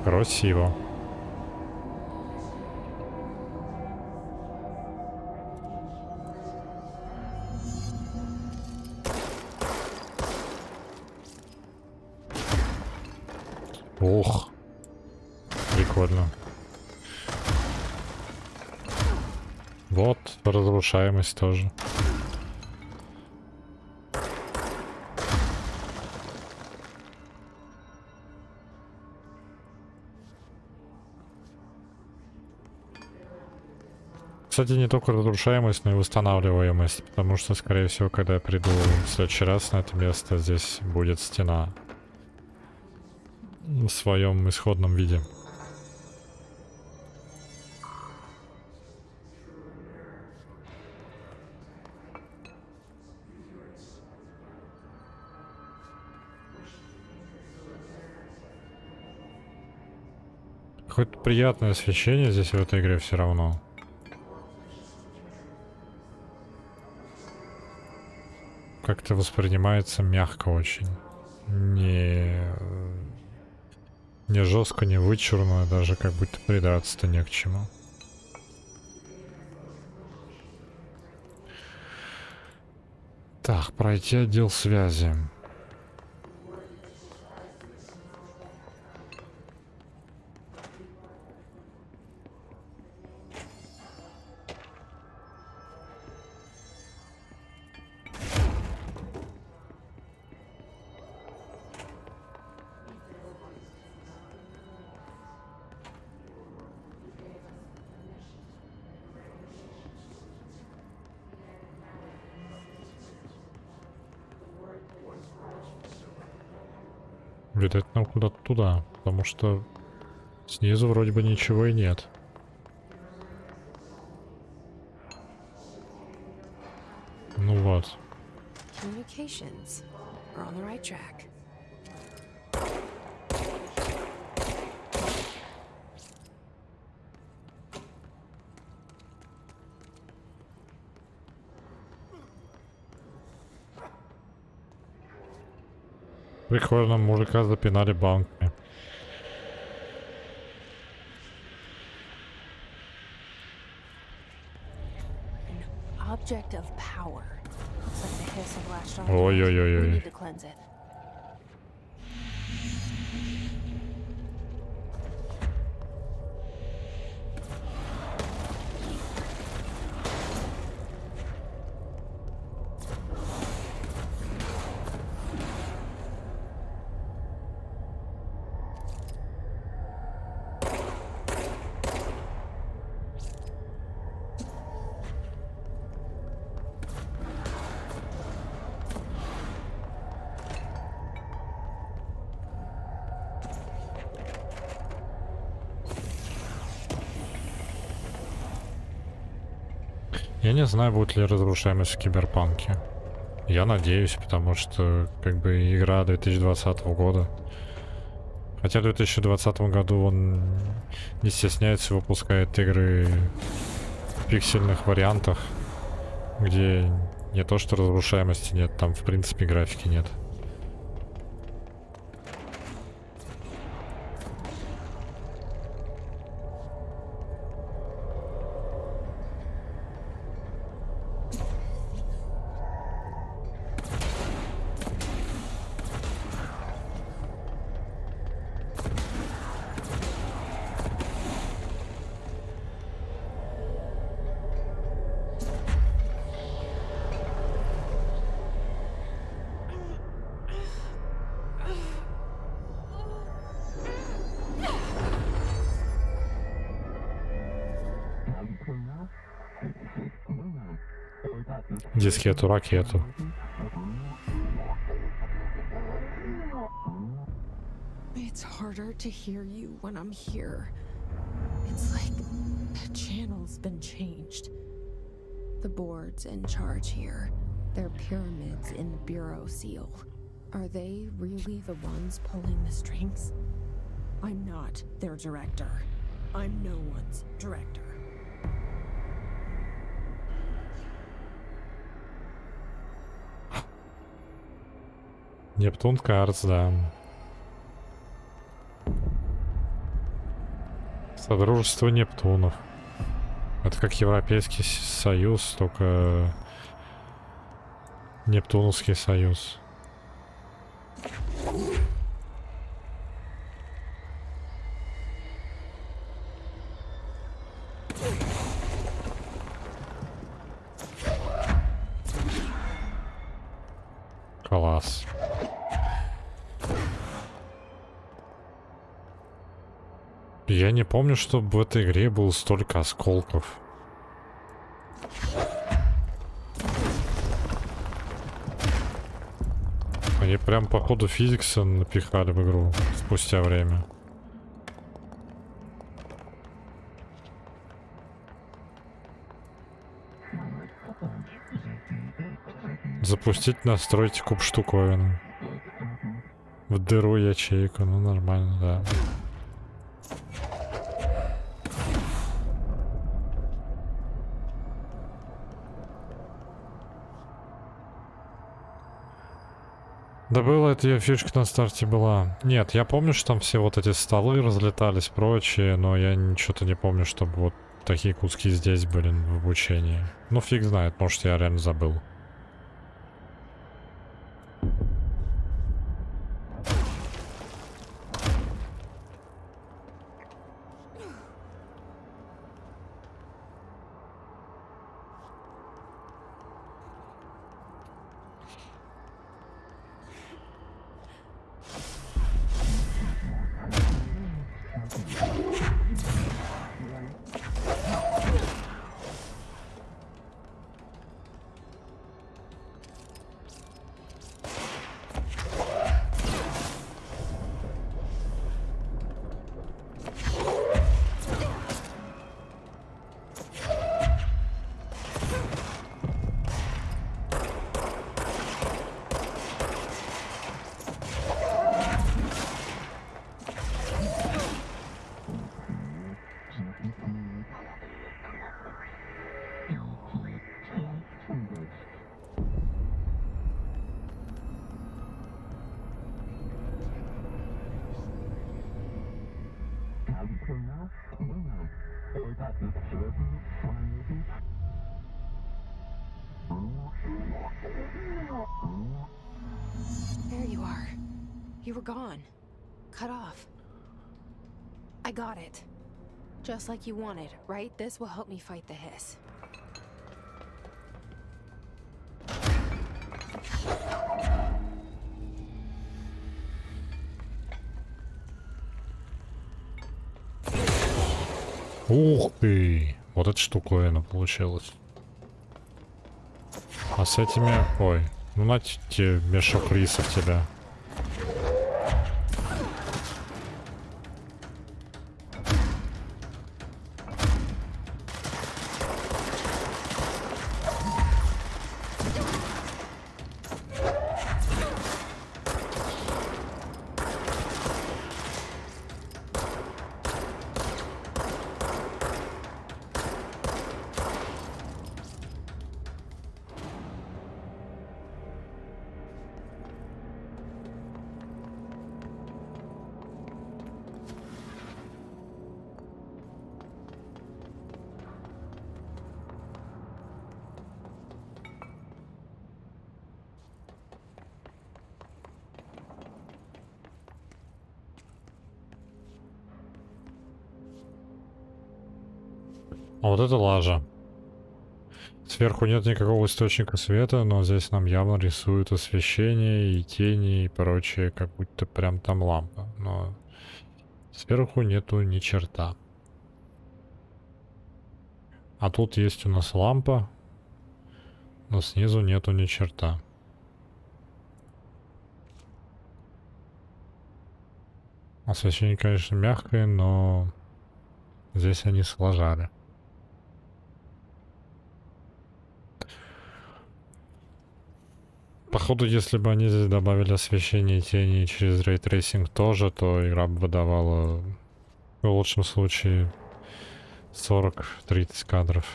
Красиво. Ох. Прикольно. Вот, разрушаемость тоже. Кстати, не только разрушаемость, но и восстанавливаемость, потому что, скорее всего, когда я приду в следующий раз на это место, здесь будет стена в своем исходном виде. Какое-то приятное освещение здесь в этой игре все равно. Как-то воспринимается мягко очень. Не жестко, не вычурно, даже как будто придраться-то не к чему. Так, пройти отдел связи. Видать, нам куда-то туда, потому что снизу вроде бы ничего и нет. Ну вот. Communications. We're on the right track. Прикольно, мужика запинали банками. Object of power. Looks like the hiss of latched on. Ой-ой-ой-ой. We need to cleanse it. Я не знаю, будет ли разрушаемость в Киберпанке. Я надеюсь, потому что, как бы, игра 2020 года. Хотя в 2020 году он не стесняется, выпускает игры в пиксельных вариантах, где не то что разрушаемости нет, там в принципе графики нет. Дискету, ракету. It's harder to hear you when I'm here. It's like the channel's been changed. The board's in charge here. They're pyramids in the Bureau seal. Are they really the ones pulling the strings? I'm not their director. I'm no one's director. Нептун Картс, да. Содружество Нептунов. Это как Европейский Союз, только Нептуновский Союз. Класс. Я не помню, чтобы в этой игре было столько осколков. Они прям по ходу физикса напихали в игру спустя время. Запустить, настроить куб штуковины. В дыру ячейку, ну нормально, да. Да была, это ее фишка на старте была. Нет, я помню, что там все вот эти столы разлетались, прочее, но я ничего-то не помню, чтобы вот такие куски здесь были в обучении. Ну фиг знает, может я реально забыл. There you are. You were gone. Cut off. I got it. Just like you wanted, right? This will help me fight the hiss. Ух ты! Вот эта штуковина получилась. А с этими... Ой, ну на тебе мешок рисов тебя. А вот это лажа. Сверху нет никакого источника света, но здесь нам явно рисуют освещение и тени и прочее, как будто прям там лампа. Но сверху нету ни черта. А тут есть у нас лампа, но снизу нету ни черта. Освещение, конечно, мягкое, но здесь они сложали. Походу, если бы они здесь добавили освещение и тени через рейтрейсинг тоже, то игра бы выдавала в лучшем случае 40-30 кадров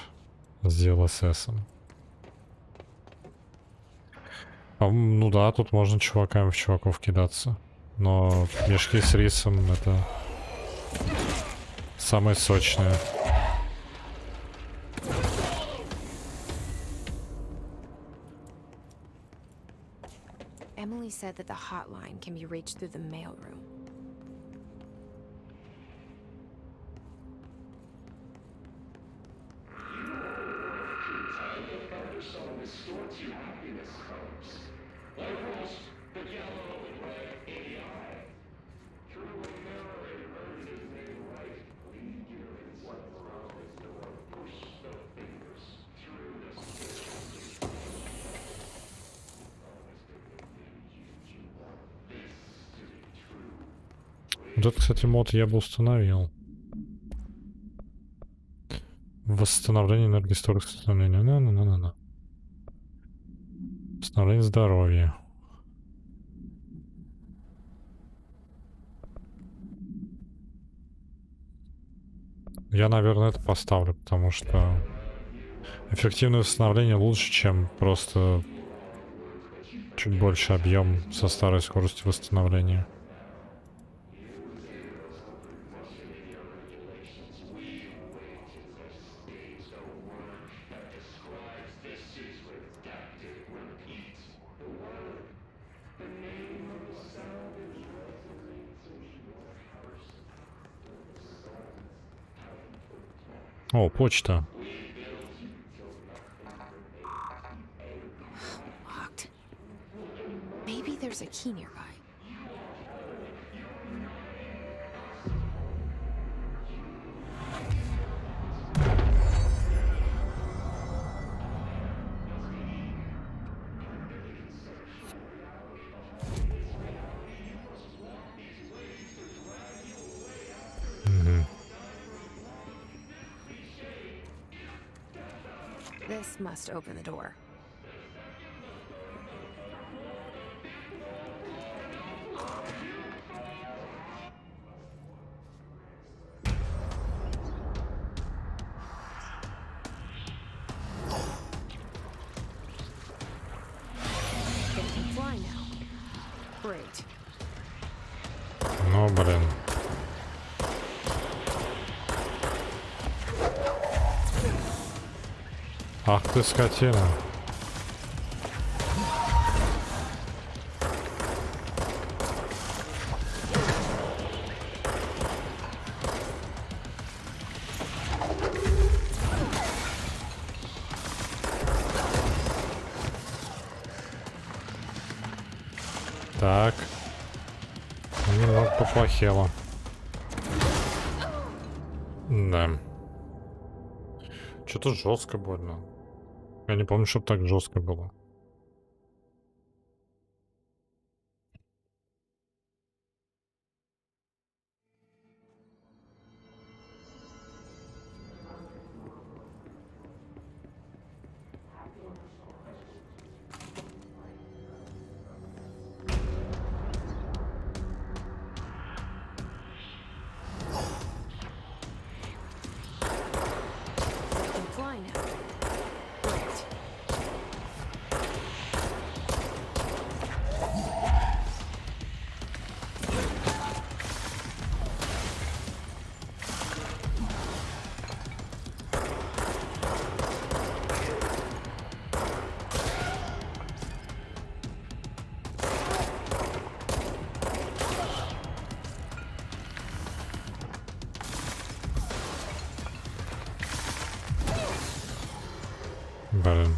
с DLSS. Ну да, тут можно чуваками в чуваков кидаться. Но мешки с рисом это самое сочное. Emily said that the hotline can be reached through the mailroom. Вот это, кстати, мод я бы установил. Восстановление энергии, скорость восстановления. На. Восстановление здоровья. Я, наверное, это поставлю, потому что эффективное восстановление лучше, чем просто чуть больше объем со старой скоростью восстановления. О, почта. Locked. Maybe there's a key nearby. This must open the door. They can fly now. Great. Ну, блин. Ах ты скотина. Так. Немного поплохело. Да. Что-то жестко больно. Я не помню, чтобы так жестко было. They can fly now. Great. Блин.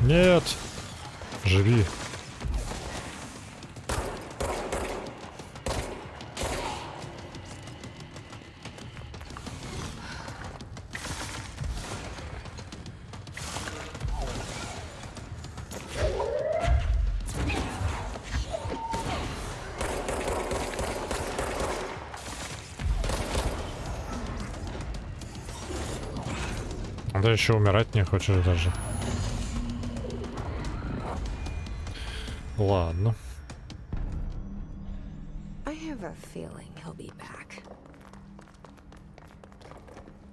Нет! Живи. Да еще умирать не хочешь даже. Ладно. I have a feeling he'll be back.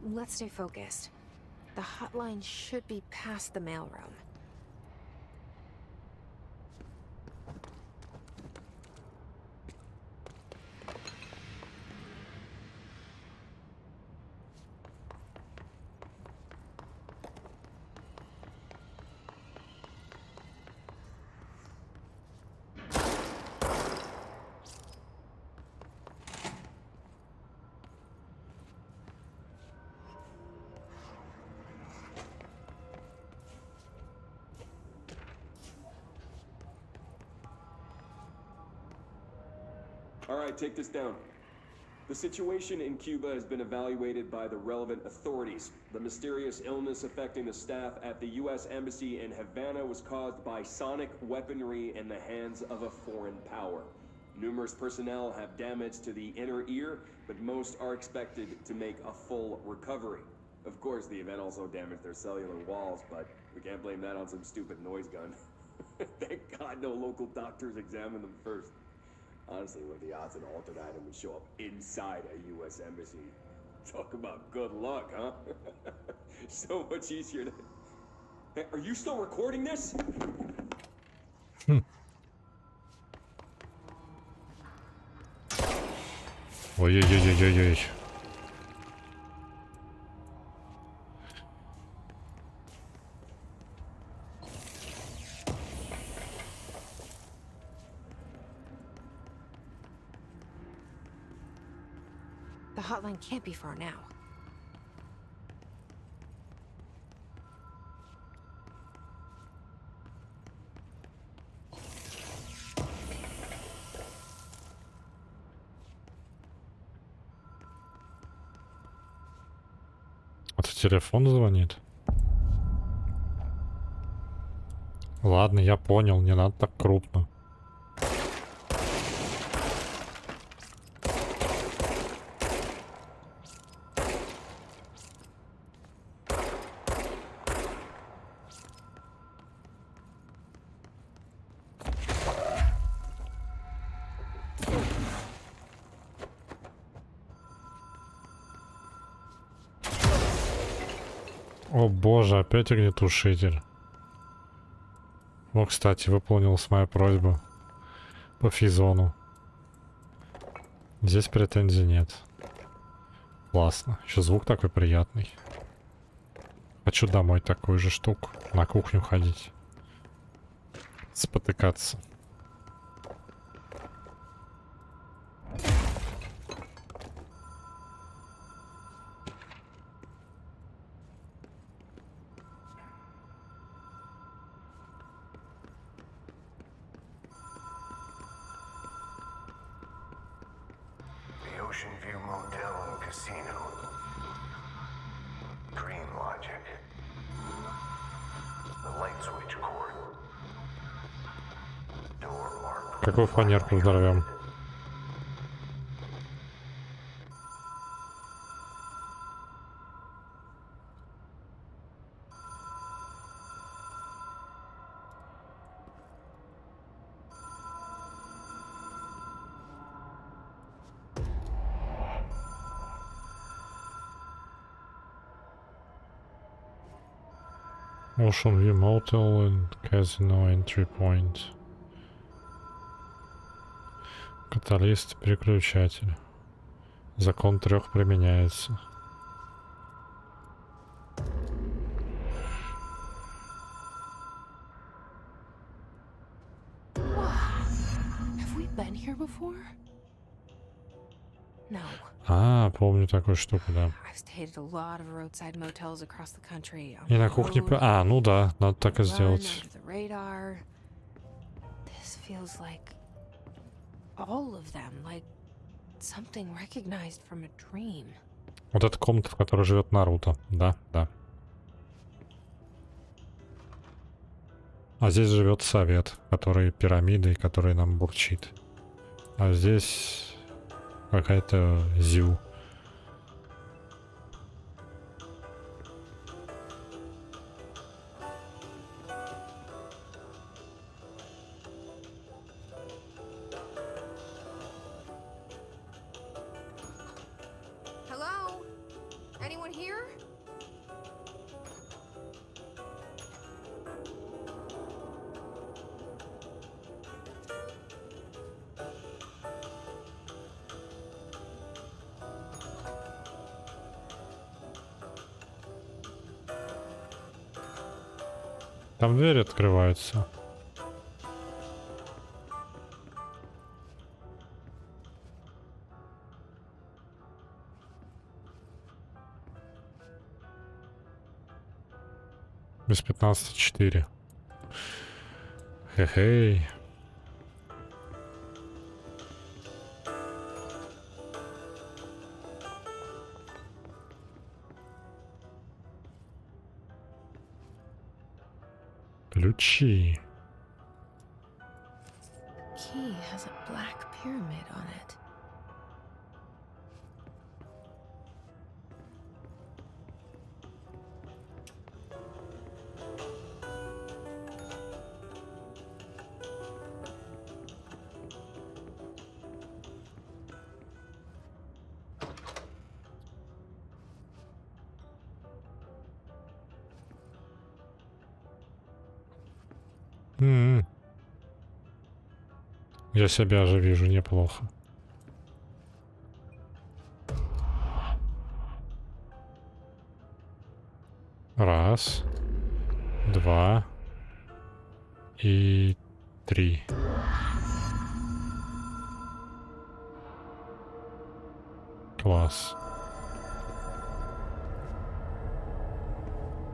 Let's stay focused. The hotline should be past the mailroom. All right, take this down. The situation in Cuba has been evaluated by the relevant authorities. The mysterious illness affecting the staff at the U.S. Embassy in Havana was caused by sonic weaponry in the hands of a foreign power. Numerous personnel have damage to the inner ear, but most are expected to make a full recovery. Of course, the event also damaged their cellular walls, but we can't blame that on some stupid noise gun. Thank God no local doctors examined them first. Honestly, what are the odds an altered item would show up inside a U.S. embassy? Talk about good luck, huh? So much easier to... Hey, are you still recording this? Ой-ой-ой-ой-ой. The hotline can't be far now. Вот телефон звонит. Ладно, я понял, не надо так крупно. О боже, опять огнетушитель. О, кстати, выполнилась моя просьба по физону. Здесь претензий нет. Классно. Еще звук такой приятный. Хочу домой такую же штуку. На кухню ходить. Спотыкаться. Ocean View Motel and Casino. Green logic. The light switch cord. Door mark. Какую фанерку взорвем? Ocean View Motel and Casino Entry Point. Каталист, переключатель. Закон 3 применяется. Have we been here before? No. А, помню такую штуку, да. I've stayed at a lot of roadside motels across the country. И на кухне... А, ну да, надо так и сделать. Under the radar. This feels like all of them, like something recognized from a dream. Вот эта комната, в которой живет Наруто. Да, да. А здесь живет совет, который пирамидой, который нам бурчит. А здесь какая-то Зю. Anyone here? Там двери открываются. Без 15:04. Хе-хей. Ключи. Key has a black pyramid on it. Я себя же вижу неплохо. Раз, два и три. Класс.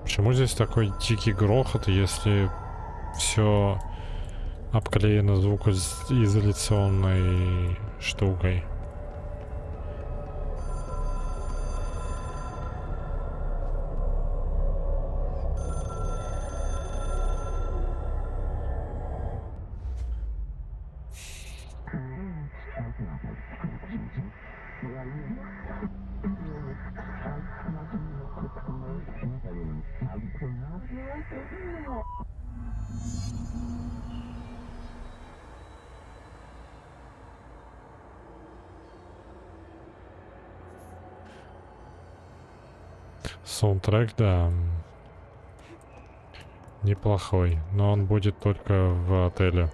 Почему здесь такой дикий грохот, если все обклеено звукоизоляционной штукой? Саундтрек, да, неплохой, но он будет только в отеле.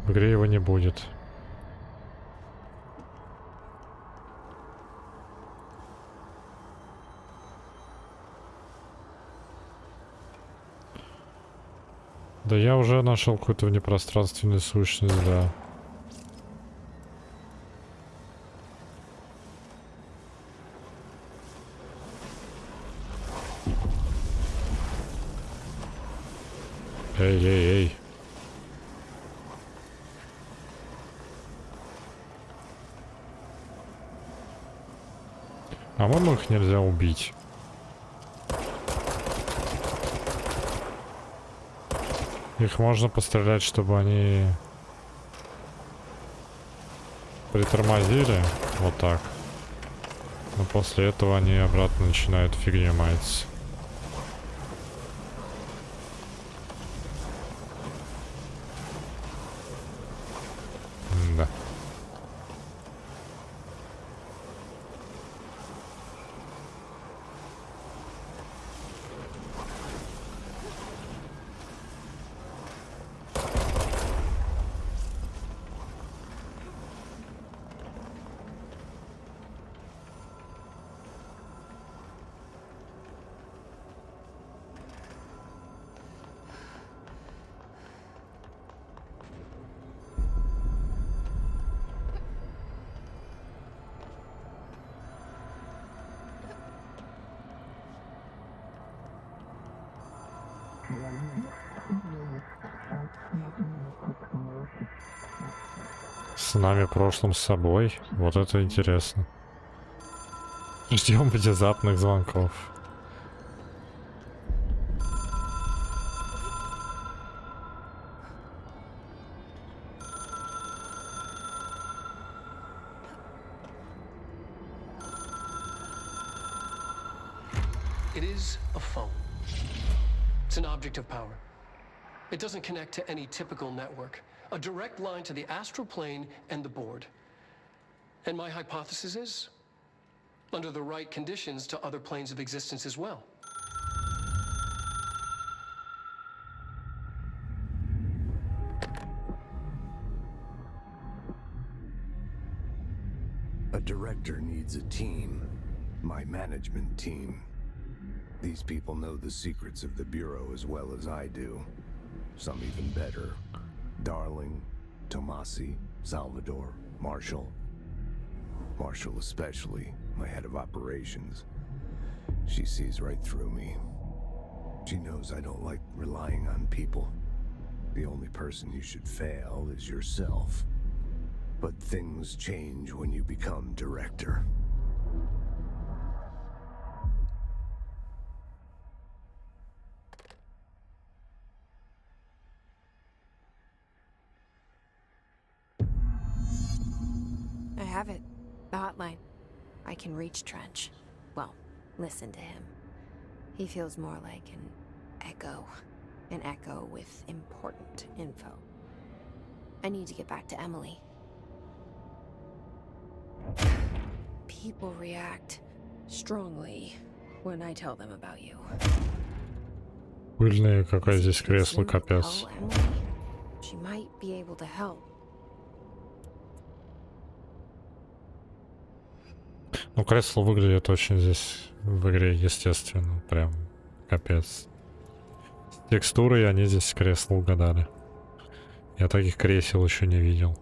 В игре его не будет. Да я уже нашел какую-то внепространственную сущность, да. Эй. По-моему, их нельзя убить. Их можно пострелять, чтобы они притормозили. Вот так. Но после этого они обратно начинают фигню маяться. Да. С нами прошлым с собой. Вот это интересно. Ждем внезапных звонков. It is a phone. It's an object of power. It doesn't connect to any typical network. A direct line to the astral plane and the board. And my hypothesis is, under the right conditions, to other planes of existence as well. A director needs a team. My management team. These people know the secrets of the Bureau as well as I do. Some even better. Darling, Tomasi, Salvador, Marshall. Marshall especially, my head of operations. She sees right through me. She knows I don't like relying on people. The only person you should fail is yourself. But things change when you become director. I have it. The hotline. I can reach Trench. Well, listen to him. He feels more like an echo. An echo with important info. I need to get back to Emily. People react strongly when I tell them about you. Пыльное какое здесь кресло, капец. Call Emily. She might be able to help. Ну, кресло выглядит очень здесь в игре естественно. Прям капец. С текстурой они здесь кресло угадали. Я таких кресел еще не видел.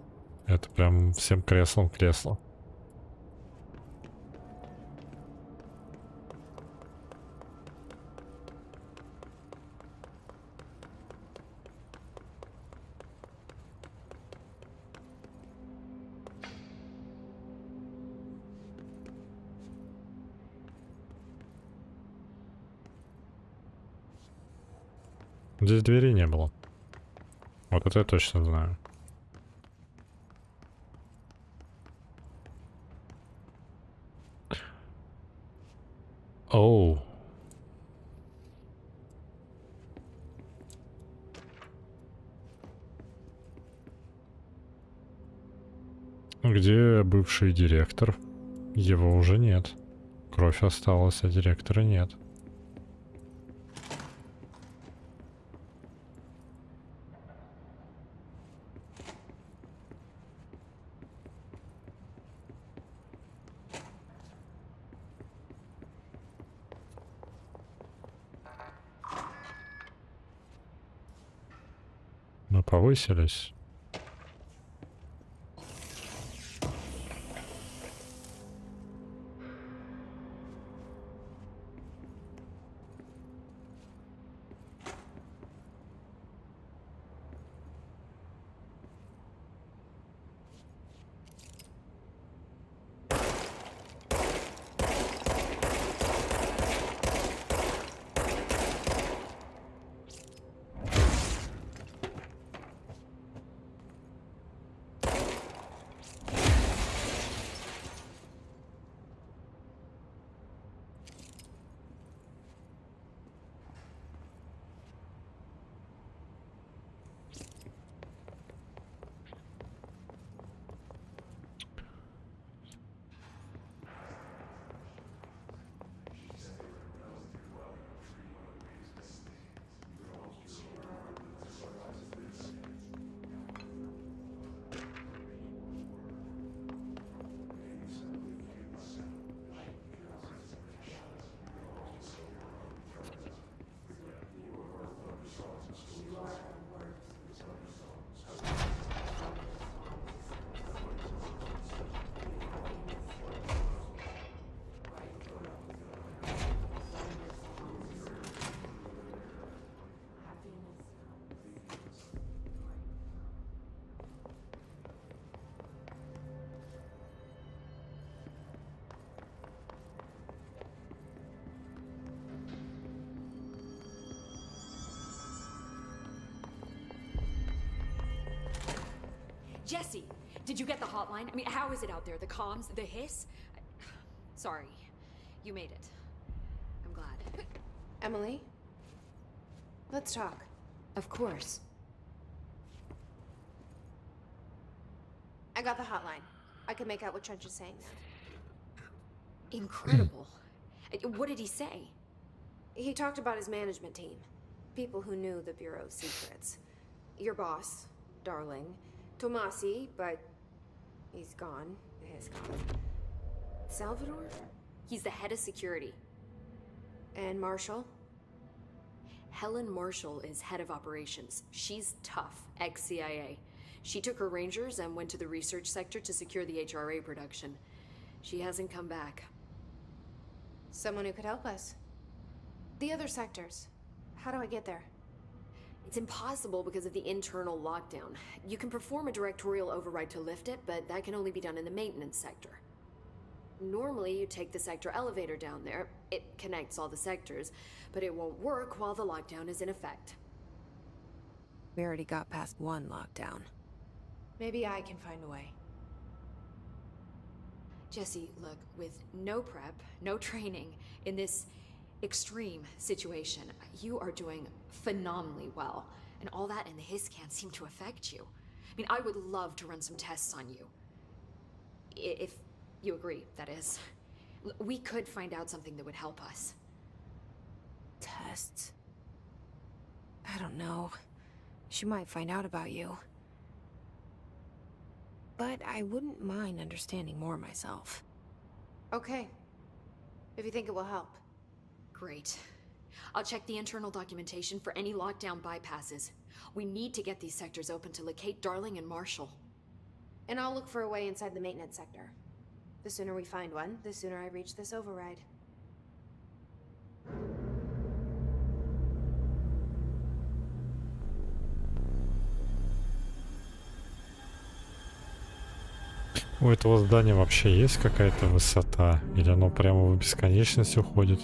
Это прям всем креслом кресло. Здесь двери не было. Вот это я точно знаю. Оу. Где бывший директор? Его уже нет. Кровь осталась, а директора нет. Мы повысились. Jesse, did you get the hotline? I mean, how is it out there? The comms, the hiss? Sorry, you made it. I'm glad. Emily? Let's talk. Of course. I got the hotline. I can make out what Trench is saying now. Incredible. What did he say? He talked about his management team. People who knew the Bureau's secrets. Your boss, Darling. Tomasi, but he's gone. He's gone. Salvador? He's the head of security. And Marshall? Helen Marshall is head of operations. She's tough, ex-CIA. She took her Rangers and went to the research sector to secure the HRA production. She hasn't come back. Someone who could help us. The other sectors. How do I get there? It's impossible because of the internal lockdown. You can perform a directorial override to lift it, but that can only be done in the maintenance sector. Normally, you take the sector elevator down there. It connects all the sectors, but it won't work while the lockdown is in effect. We already got past one lockdown. Maybe I can find a way. Jesse, look, with no prep, no training, in this extreme situation, you are doing phenomenally well. And all that and the hiss can't seem to affect you. I mean, I would love to run some tests on you. If you agree, that is. We could find out something that would help us. Tests? I don't know. She might find out about you. But I wouldn't mind understanding more myself. Okay. If you think it will help. Great. I'll check the internal documentation for any lockdown bypasses. We need to get these sectors open to locate Darling and Marshall. And I'll look for a way inside the maintenance sector. The sooner we find one, the sooner I reach this override. У этого здания вообще есть какая-то высота? Или оно прямо в бесконечность уходит?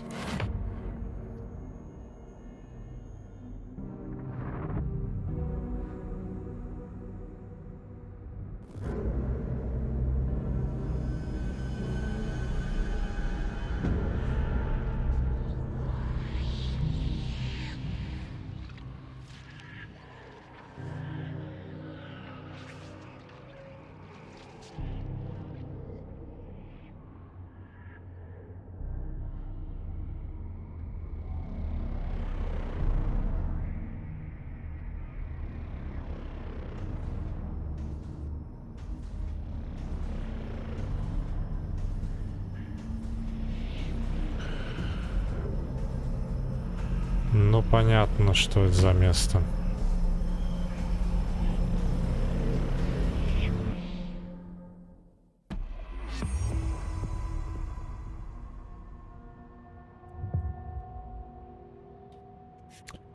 Ну, понятно, что это за место.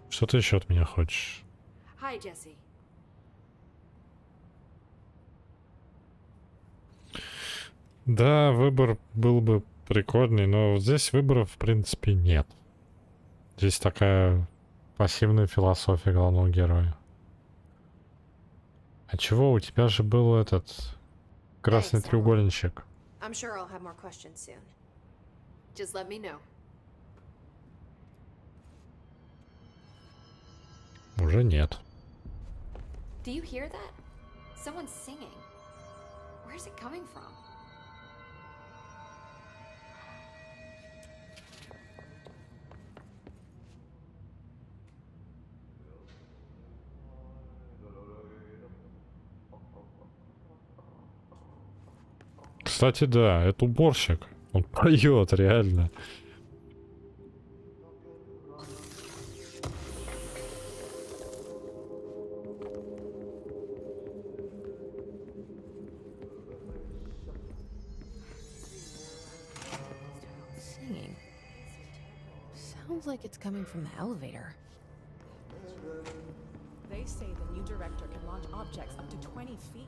Что ты еще от меня хочешь? Hi, Jesse. Да, выбор был бы прикольный, но здесь выборов, в принципе, нет. Здесь такая пассивная философия главного героя. А чего? У тебя же был этот красный треугольничек. I'm sure I'll have more questions soon. Just let me know. Уже нет. Do you hear that? Someone's singing. Where's it coming from? Кстати, да, это уборщик. Он поет, реально. Singing. Sounds like it's coming from the elevator. They say the new director can launch objects up to 20 feet.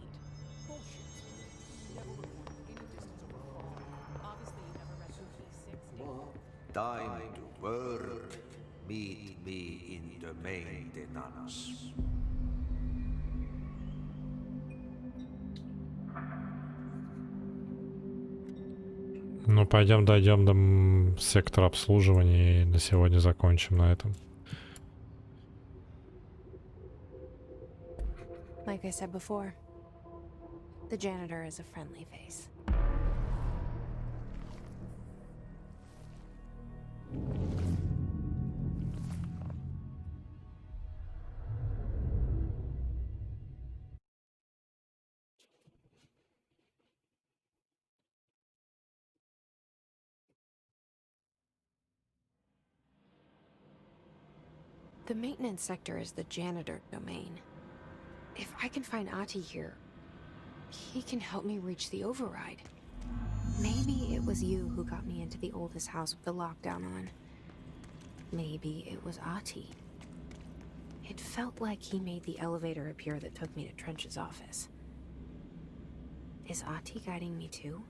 Time to work. Meet me in the maintenance. Ну, пойдем дойдем до сектора обслуживания и на сегодня закончим на этом. Like I said before, the janitor is a friendly face. The maintenance sector is the janitor domain. If I can find Ahti here, he can help me reach the override. Maybe it was you who got me into the oldest house with the lockdown on. Maybe it was Ahti. It felt like he made the elevator appear that took me to Trench's office. Is Ahti guiding me too?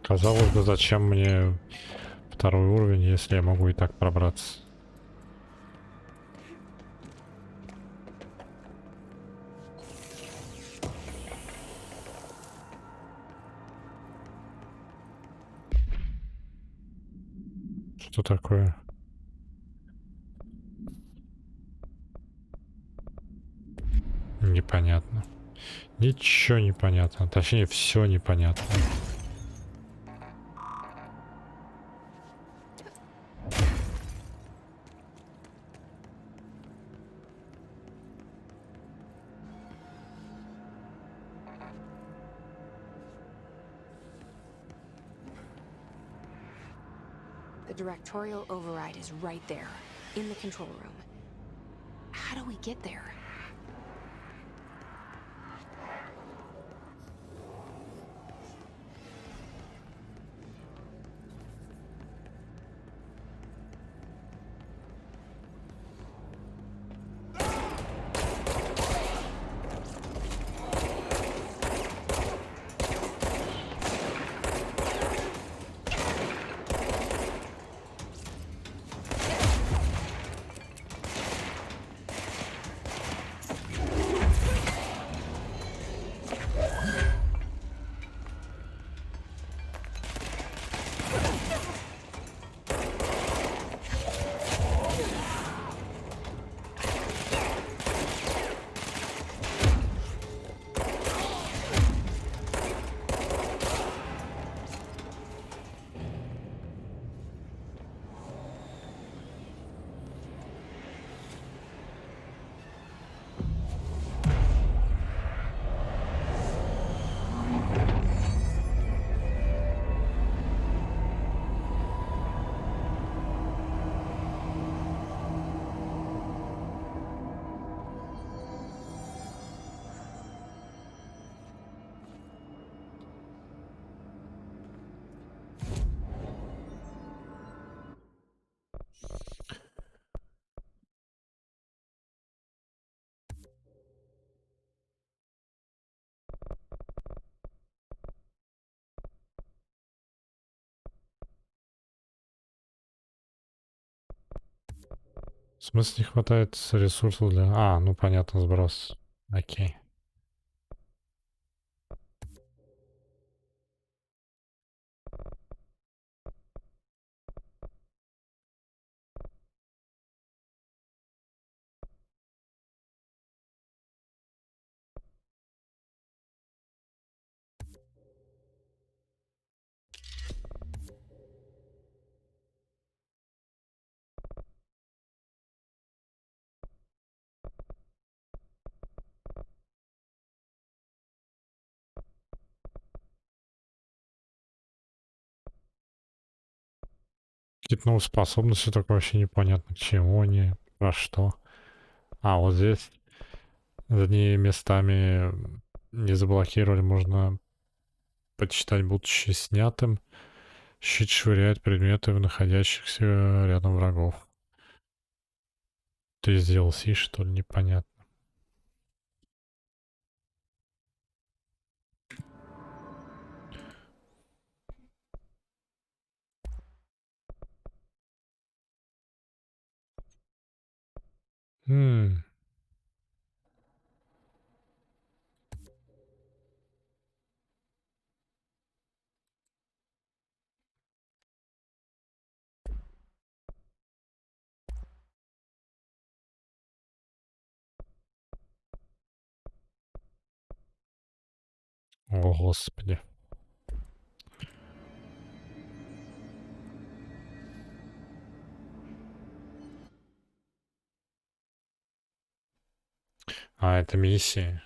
Казалось бы, зачем мне второй уровень, если я могу и так пробраться? Что такое? Непонятно. Ничего не понятно. Точнее, все непонятно. The directorial override is right there, in the control room. How do we get there? В смысле не хватает ресурсов для... А, ну понятно, сброс. Окей. Какие-то новые способности, только вообще непонятно, к чему они, про что. А, вот здесь одни местами не заблокировали, можно почитать, будучи снятым. Щит швыряет предметы в находящихся рядом врагов. Ты сделал си, что ли, непонятно. О, господи. А, это миссии.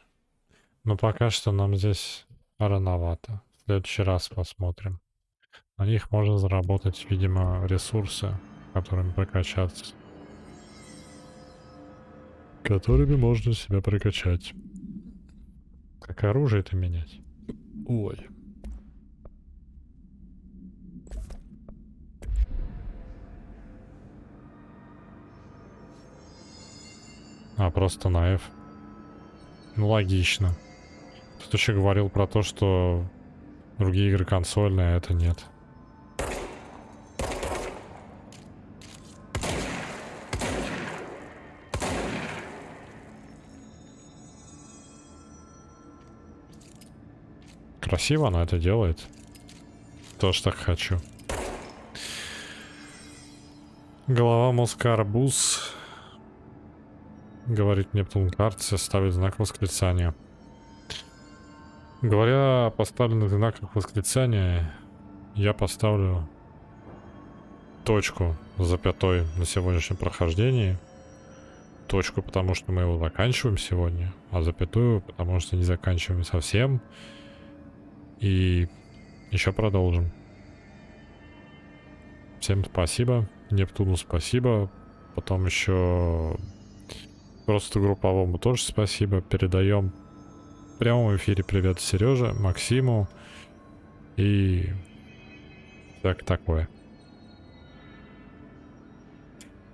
Но пока что нам здесь рановато. В следующий раз посмотрим. На них можно заработать, видимо, ресурсы, которыми прокачаться. Которыми можно себя прокачать. Как оружие-то менять? Ой. А, просто на F. Ну, логично. Тут еще говорил про то, что другие игры консольные, а это нет. Красиво она это делает. Тоже так хочу. Голова, мозг, арбуз. Говорит Нептун карте, ставит знак восклицания. Говоря о поставленных знаках восклицания, я поставлю точку с запятой на сегодняшнем прохождении. Точку, потому что мы его заканчиваем сегодня, а запятую, потому что не заканчиваем совсем. И еще продолжим. Всем спасибо. Нептуну спасибо. Потом еще просто групповому тоже спасибо. Передаем в прямом эфире привет Сереже, Максиму и так такое.